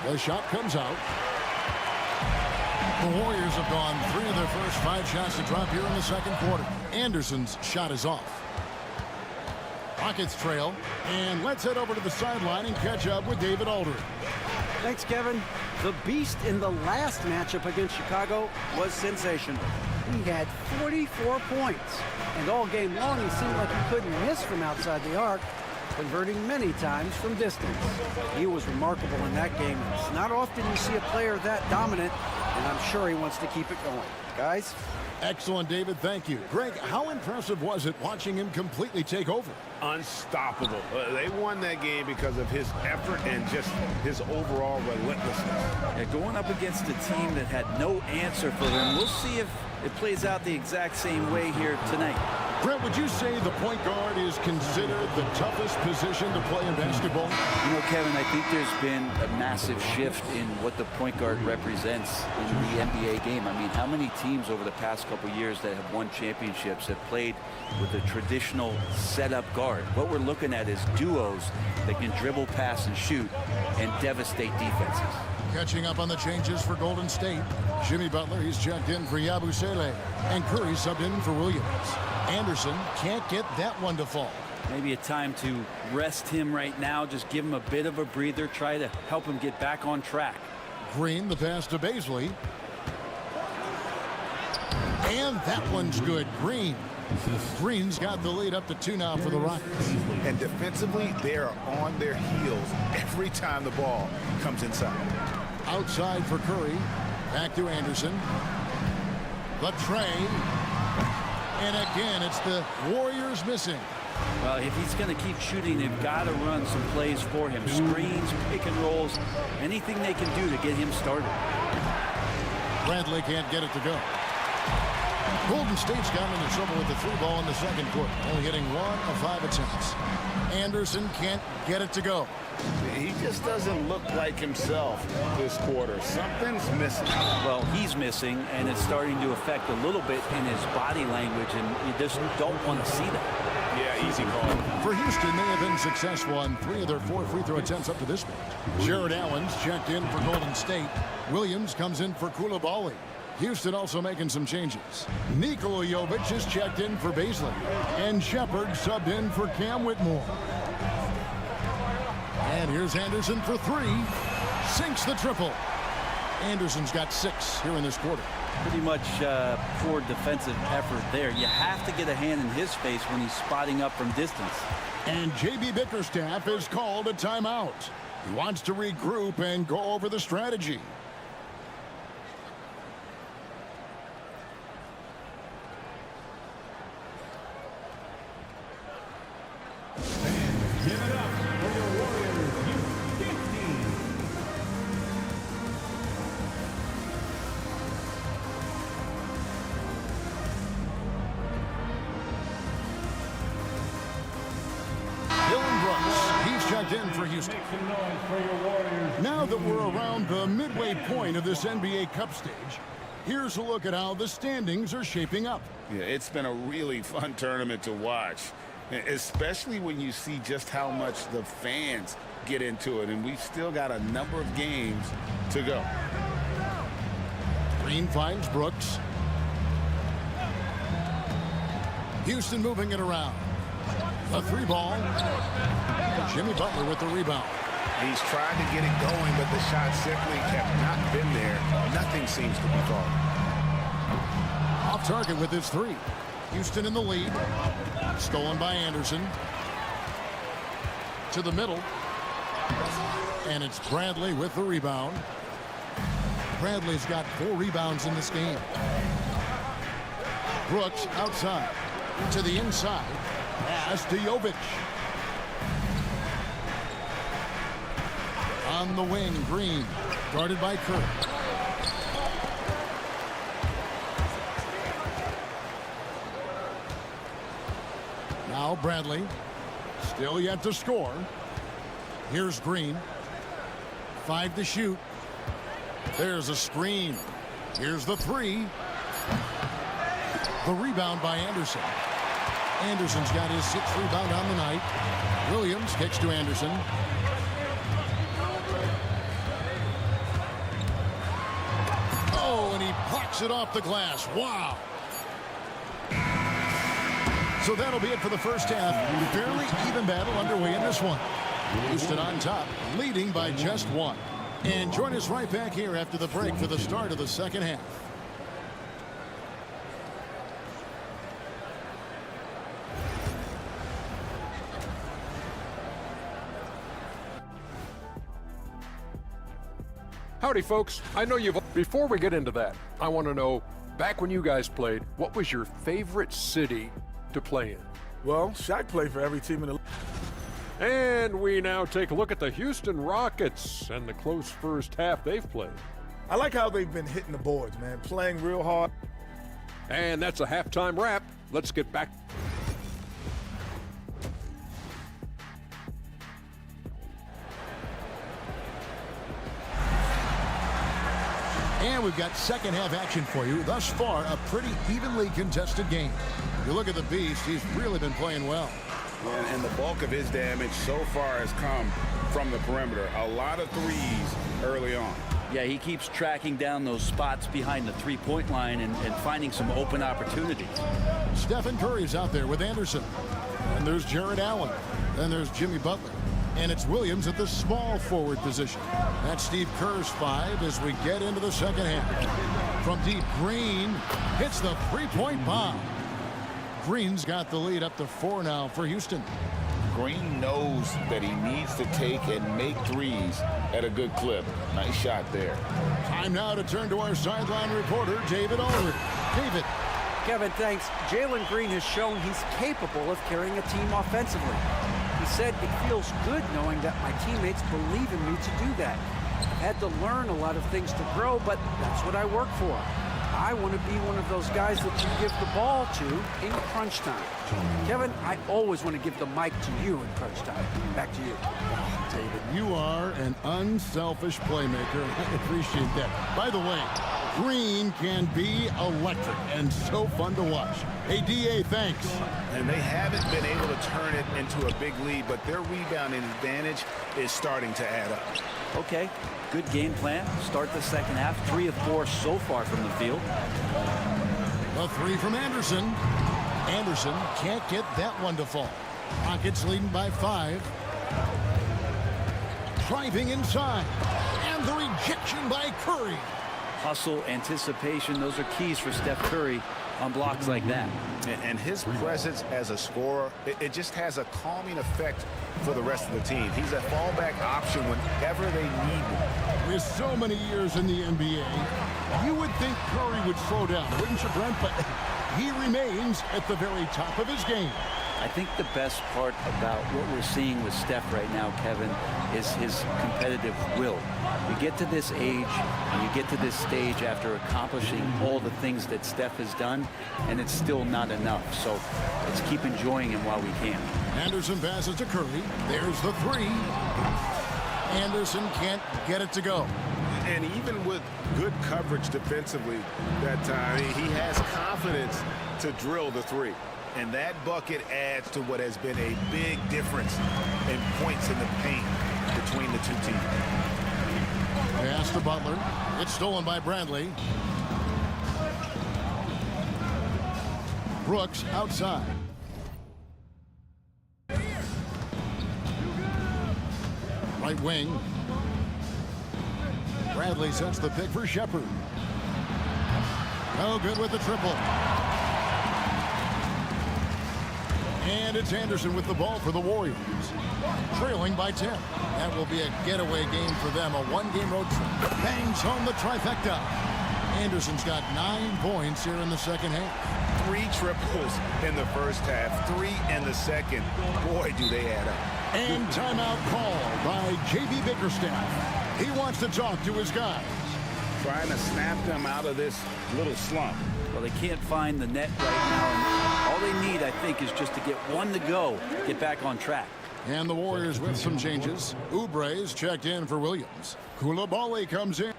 Speaker 1: The shot comes out. The Warriors have gone 3 of their first 5 shots to drop here in the second quarter. Anderson's shot is off. Rockets trail. And let's head over to the sideline and catch up with David Aldridge.
Speaker 4: Thanks, Kevin. The beast in the last matchup against Chicago was sensational. He had 44 points. And all game long, he seemed like he couldn't miss from outside the arc, converting many times from distance. He was remarkable in that game. It's not often you see a player that dominant, and I'm sure he wants to keep it going. Guys?
Speaker 1: Excellent, David. Thank you. Greg, how impressive was it watching him completely take over?
Speaker 2: Unstoppable. They won that game because of his effort and just his overall relentlessness.
Speaker 15: Yeah, going up against a team that had no answer for them. We'll see if it plays out the exact same way here tonight.
Speaker 1: Brett, would you say the point guard is considered the toughest position to play in basketball?
Speaker 15: You know, Kevin, I think there's been a massive shift in what the point guard represents in the NBA game. I mean, how many teams over the past couple years that have won championships have played with a traditional setup guard? What we're looking at is duos that can dribble, pass, and shoot and devastate defenses.
Speaker 1: Catching up on the changes for Golden State. Jimmy Butler, he's checked in for Yabusele. And Curry subbed in for Williams. Anderson can't get that one to fall.
Speaker 15: Maybe a time to rest him right now. Just give him a bit of a breather. Try to help him get back on track.
Speaker 1: Green, the pass to Baisley. And that one's good. Green's got the lead up to 2 now for the Rockets.
Speaker 2: And defensively, they are on their heels every time the ball comes inside.
Speaker 1: Outside for Curry. Back to Anderson. The tray. And again, it's the Warriors missing.
Speaker 15: Well, if he's going to keep shooting, they've got to run some plays for him. Screens, pick and rolls, anything they can do to get him started.
Speaker 1: Bradley can't get it to go. Golden State's gotten into trouble with the 3 ball in the second quarter, only hitting 1 of 5 attempts. Anderson can't get it to go.
Speaker 2: He just doesn't look like himself this quarter. Something's missing.
Speaker 15: Well, he's missing, and it's starting to affect a little bit in his body language, and you just don't want to see that.
Speaker 2: Yeah, easy call.
Speaker 1: For Houston, they have been successful on 3 of their 4 free throw attempts up to this point. Jared Allen's checked in for Golden State. Williams comes in for Koulibaly. Houston also making some changes. Nikola Jovic is checked in for Baisley. And Shepard subbed in for Cam Whitmore. And here's Anderson for 3. Sinks the triple. Anderson's got 6 here in this quarter.
Speaker 15: Pretty much poor defensive effort there. You have to get a hand in his face when he's spotting up from distance.
Speaker 1: And J.B. Bickerstaff has called a timeout. He wants to regroup and go over the strategy.
Speaker 13: Give it up for your Warriors U15.
Speaker 1: Dylan Brooks, he's checked in for Houston.
Speaker 13: Make some noise for your Warriors.
Speaker 1: Now that we're around the midway point of this NBA Cup stage, here's a look at how the standings are shaping up.
Speaker 2: Yeah, it's been a really fun tournament to watch, especially when you see just how much the fans get into it, and we've still got a number of games to go.
Speaker 1: Green finds Brooks. Houston moving it around. A 3 ball. Jimmy Butler with the rebound.
Speaker 2: He's tried to get it going, but the shot simply have not been there. Nothing seems to be falling.
Speaker 1: Off target with his three. Houston in the lead. Stolen by Anderson. To the middle. And it's Bradley with the rebound. Bradley's got 4 rebounds in this game. Brooks outside. To the inside. Pass to Jovic. On the wing, Green. Guarded by Curry. Now Bradley. Still yet to score. Here's Green. 5 to shoot. There's a screen. Here's the 3. The rebound by Anderson. Anderson's got his 6th rebound on the night. Williams kicks to Anderson. Oh, and he blocks it off the glass. Wow. So that'll be it for the first half. Fairly even battle underway in this one. Houston on top, leading by just 1. And join us right back here after the break for the start of the second half.
Speaker 6: Howdy, folks. I know you've... Before we get into that, I want to know, back when you guys played, what was your favorite city to play in?
Speaker 7: Well, Shaq played for every team in the...
Speaker 6: And we now take a look at the Houston Rockets and the close first half they've played.
Speaker 7: I like how they've been hitting the boards, man, playing real hard.
Speaker 6: And that's a halftime wrap. Let's get back.
Speaker 1: And we've got second half action for you. Thus far, a pretty evenly contested game. You look at the Beast, he's really been playing well.
Speaker 2: And the bulk of his damage so far has come from the perimeter. A lot of threes early on.
Speaker 15: Yeah, he keeps tracking down those spots behind the three-point line and finding some open opportunities.
Speaker 1: Stephen Curry's out there with Anderson. And there's Jared Allen. Then there's Jimmy Butler. And it's Williams at the small forward position. That's Steve Kerr's 5 as we get into the second half. From deep, Green hits the three-point bomb. Green's got the lead up to 4 now for Houston.
Speaker 2: Green knows that he needs to take and make threes at a good clip. Nice shot there.
Speaker 1: Time now to turn to our sideline reporter, David Aldridge. David.
Speaker 4: Kevin, thanks. Jalen Green has shown he's capable of carrying a team offensively. He said, "It feels good knowing that my teammates believe in me to do that. I've had to learn a lot of things to grow, but that's what I work for. I want to be one of those guys that you give the ball to in crunch time." Kevin, I always want to give the mic to you in crunch time. Back to you.
Speaker 1: David, you are an unselfish playmaker. I appreciate that. By the way, Green can be electric and so fun to watch. Hey, D.A., thanks.
Speaker 5: And they haven't been able to turn it into a big lead, but their rebounding advantage is starting to add up.
Speaker 15: Okay, good game plan. Start the second half. 3 of 4 so far from the field.
Speaker 1: A 3 from Anderson. Anderson can't get that one to fall. Rockets leading by 5. Driving inside. And the rejection by Curry.
Speaker 15: Hustle, anticipation, those are keys for Steph Curry on blocks like that.
Speaker 5: And his presence as a scorer, it just has a calming effect for the rest of the team. He's a fallback option whenever they need him.
Speaker 1: With so many years in the NBA, you would think Curry would slow down, wouldn't you, Brent? But he remains at the very top of his game.
Speaker 15: I think the best part about what we're seeing with Steph right now, Kevin, is his competitive will. You get to this age and you get to this stage after accomplishing all the things that Steph has done, and it's still not enough. So let's keep enjoying him while we can.
Speaker 1: Anderson passes to Curry. There's the 3. Anderson can't get it to go.
Speaker 5: And even with good coverage defensively that time, he has confidence to drill the 3. And that bucket adds to what has been a big difference in points in the paint between the two teams.
Speaker 1: Pass to Butler. It's stolen by Bradley. Brooks outside. Right wing. Bradley sets the pick for Shepard. No good with the triple. And it's Anderson with the ball for the Warriors. Trailing by 10. That will be a getaway game for them. A one-game road trip. Bangs home the trifecta. Anderson's got 9 points here in the second half.
Speaker 5: 3 triples in the first half, 3 in the second. Boy, do they add up.
Speaker 1: And timeout call by J.B. Bickerstaff. He wants to talk to his guys.
Speaker 2: Trying to snap them out of this little slump.
Speaker 15: Well, they can't find the net right now. And all they need, I think, is just to get one to go, get back on track.
Speaker 1: And the Warriors with some changes. Oubre's checked in for Williams. Koulibaly comes in.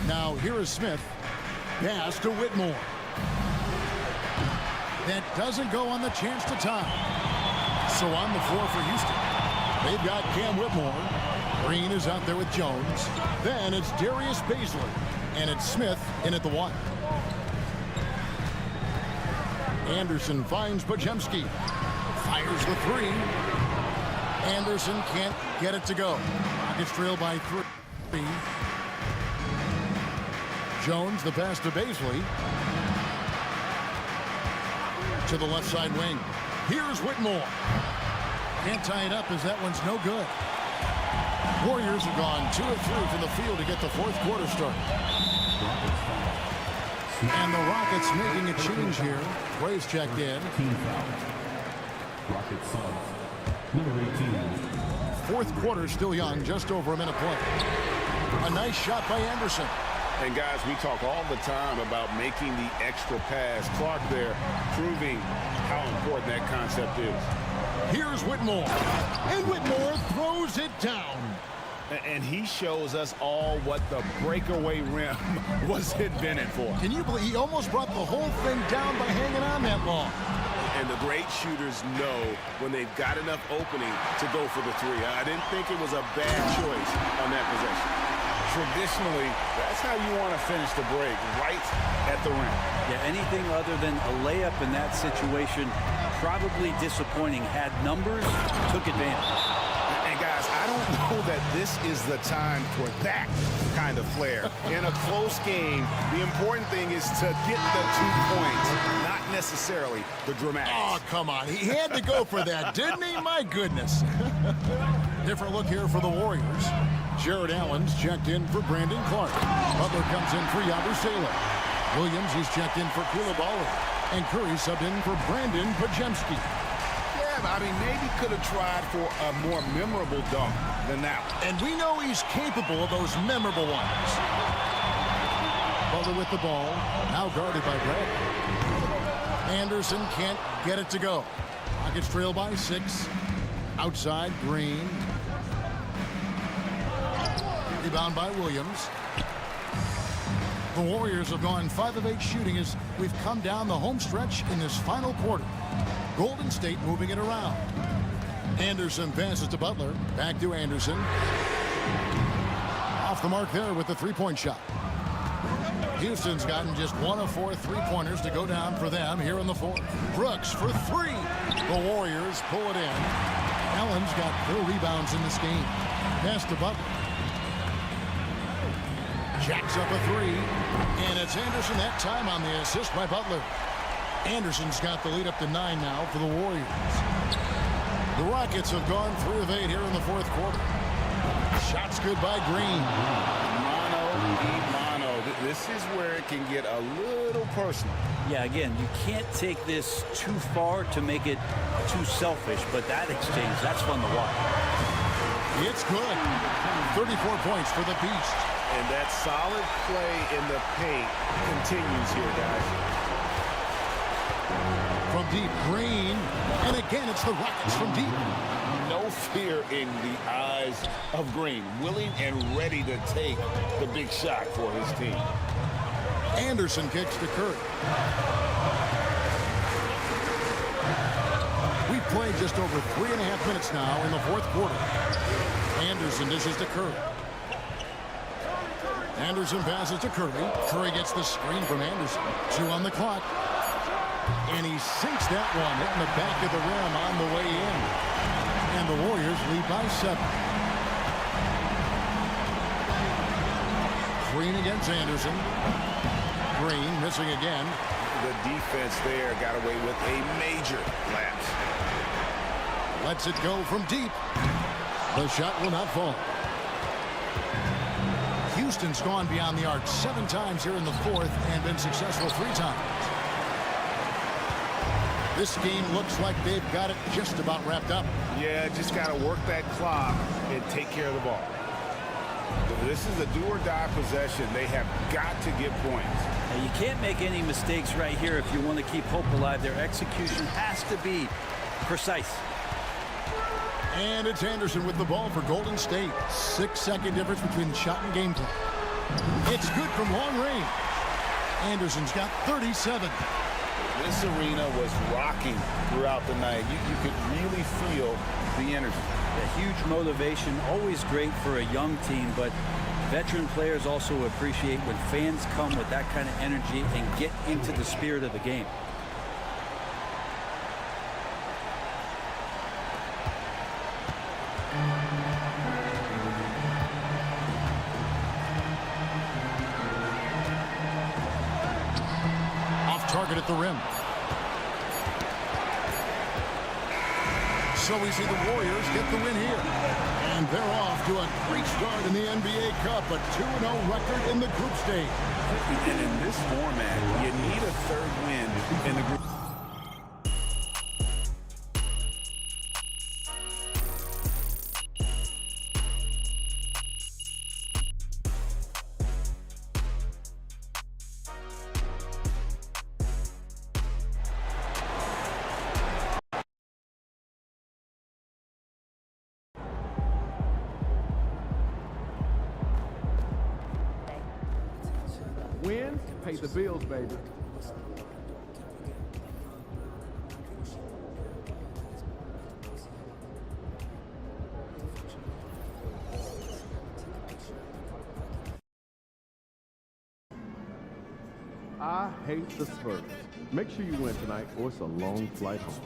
Speaker 1: Now here is Smith. Pass to Whitmore. That doesn't go on the chance to tie. So on the floor for Houston. They've got Cam Whitmore. Green is out there with Jones. Then it's Darius Baisley. And it's Smith in at the 1. Anderson finds Podziemski. Fires the 3. Anderson can't get it to go. Rockets trail by 3. Jones, the pass to Baisley. To the left side wing. Here's Whitmore. Can't tie it up as that one's no good. Warriors have gone 2 of 3 from the field to get the fourth quarter started. And the Rockets making a change here. Bray's checked in.
Speaker 13: Rockets subs. Number 18.
Speaker 1: Fourth quarter still young, just over a minute play. A nice shot by Anderson.
Speaker 2: And guys, we talk all the time about making the extra pass. Clark there proving how important that concept is.
Speaker 1: Here's Whitmore. And Whitmore throws it down.
Speaker 5: And he shows us all what the breakaway rim was invented for.
Speaker 1: Can you believe he almost brought the whole thing down by hanging on that long?
Speaker 5: And the great shooters know when they've got enough opening to go for the 3. I didn't think it was a bad choice on that possession. Traditionally, that's how you want to finish the break, right at the rim.
Speaker 15: Yeah, anything other than a layup in that situation, probably disappointing. Had numbers, took advantage.
Speaker 5: And guys, I don't know that this is the time for that kind of flair. In a close game, the important thing is to get the 2 points, not necessarily the dramatics.
Speaker 1: Oh, come on. He had to go for that, didn't he? My goodness. Different look here for the Warriors. Jared Allen's checked in for Brandon Clark. Butler comes in for Yabusele. Williams, he's checked in for Koulibaly. And Curry subbed in for Brandon Podziemski.
Speaker 5: Yeah, I mean, maybe could have tried for a more memorable dunk than that one.
Speaker 1: And we know he's capable of those memorable ones. Butler with the ball. Now guarded by Bradley. Anderson can't get it to go. Rockets trail by 6. Outside, Green. Rebound by Williams. The Warriors have gone 5 of 8 shooting as we've come down the home stretch in this final quarter. Golden State moving it around. Anderson passes to Butler. Back to Anderson. Off the mark there with the 3-point shot. Houston's gotten just 1 of 4 3-pointers to go down for them here in the fourth. Brooks for 3. The Warriors pull it in. Allen's got 4 rebounds in this game. Pass to Butler. Jacks up a 3. And it's Anderson that time on the assist by Butler. Anderson's got the lead up to 9 now for the Warriors. The Rockets have gone 3 of 8 here in the fourth quarter. Shots good by Green.
Speaker 2: Mano. This is where it can get a little personal.
Speaker 15: Yeah, again, you can't take this too far to make it too selfish, but that exchange, that's fun to watch.
Speaker 1: It's good. 34 points for the Beast.
Speaker 5: And that solid play in the paint continues here, guys.
Speaker 1: From deep, Green. And again, it's the Rockets from deep.
Speaker 2: No fear in the eyes of Green. Willing and ready to take the big shot for his team.
Speaker 1: Anderson kicks to Curry. We've played just over 3.5 minutes now in the fourth quarter. Anderson dishes to Curry. Anderson passes to Curry. Curry gets the screen from Anderson. 2 on the clock. And he sinks that one, hitting the back of the rim on the way in. And the Warriors lead by 7. Green against Anderson. Green missing again.
Speaker 2: The defense there got away with a major lapse.
Speaker 1: Lets it go from deep. The shot will not fall. Houston's gone beyond the arc 7 times here in the 4th and been successful 3 times. This game looks like they've got it just about wrapped up.
Speaker 5: Yeah, just got to work that clock and take care of the ball. This is a do-or-die possession. They have got to get points.
Speaker 15: Now, you can't make any mistakes right here if you want to keep hope alive. Their execution has to be precise.
Speaker 1: And it's Anderson with the ball for Golden State. 6-second difference between the shot and game clock. It's good from long range. Anderson's got 37.
Speaker 2: This arena was rocking throughout the night. You could really feel the energy.
Speaker 15: A huge motivation, always great for a young team, but veteran players also appreciate when fans come with that kind of energy and get into the spirit of the game.
Speaker 1: Off target at the rim. So we see the Warriors get the win here. And they're off to a great start in the NBA Cup, a 2-0 record in the group stage.
Speaker 2: And in this format, you need a 3rd win in the group.
Speaker 8: Wins pay the bills, baby. I hate the Spurs. Make sure you win tonight or it's a long flight home.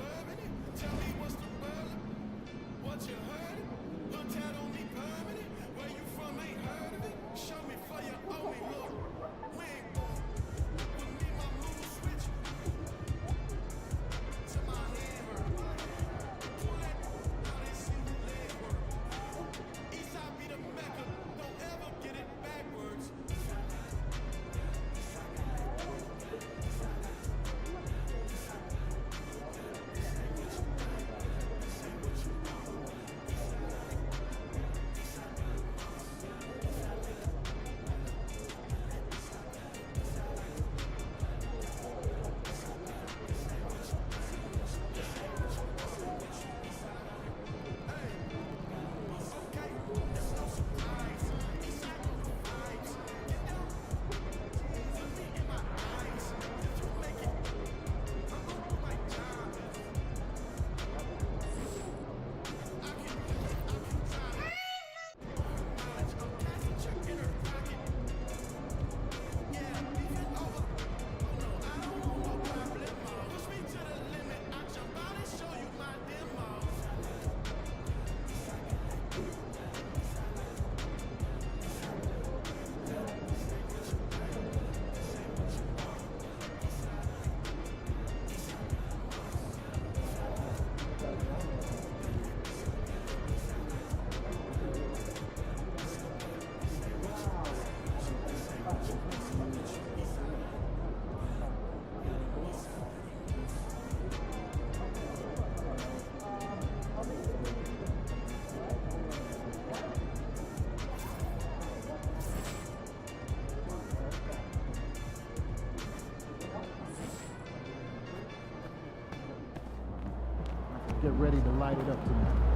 Speaker 8: Get ready to light it up tonight.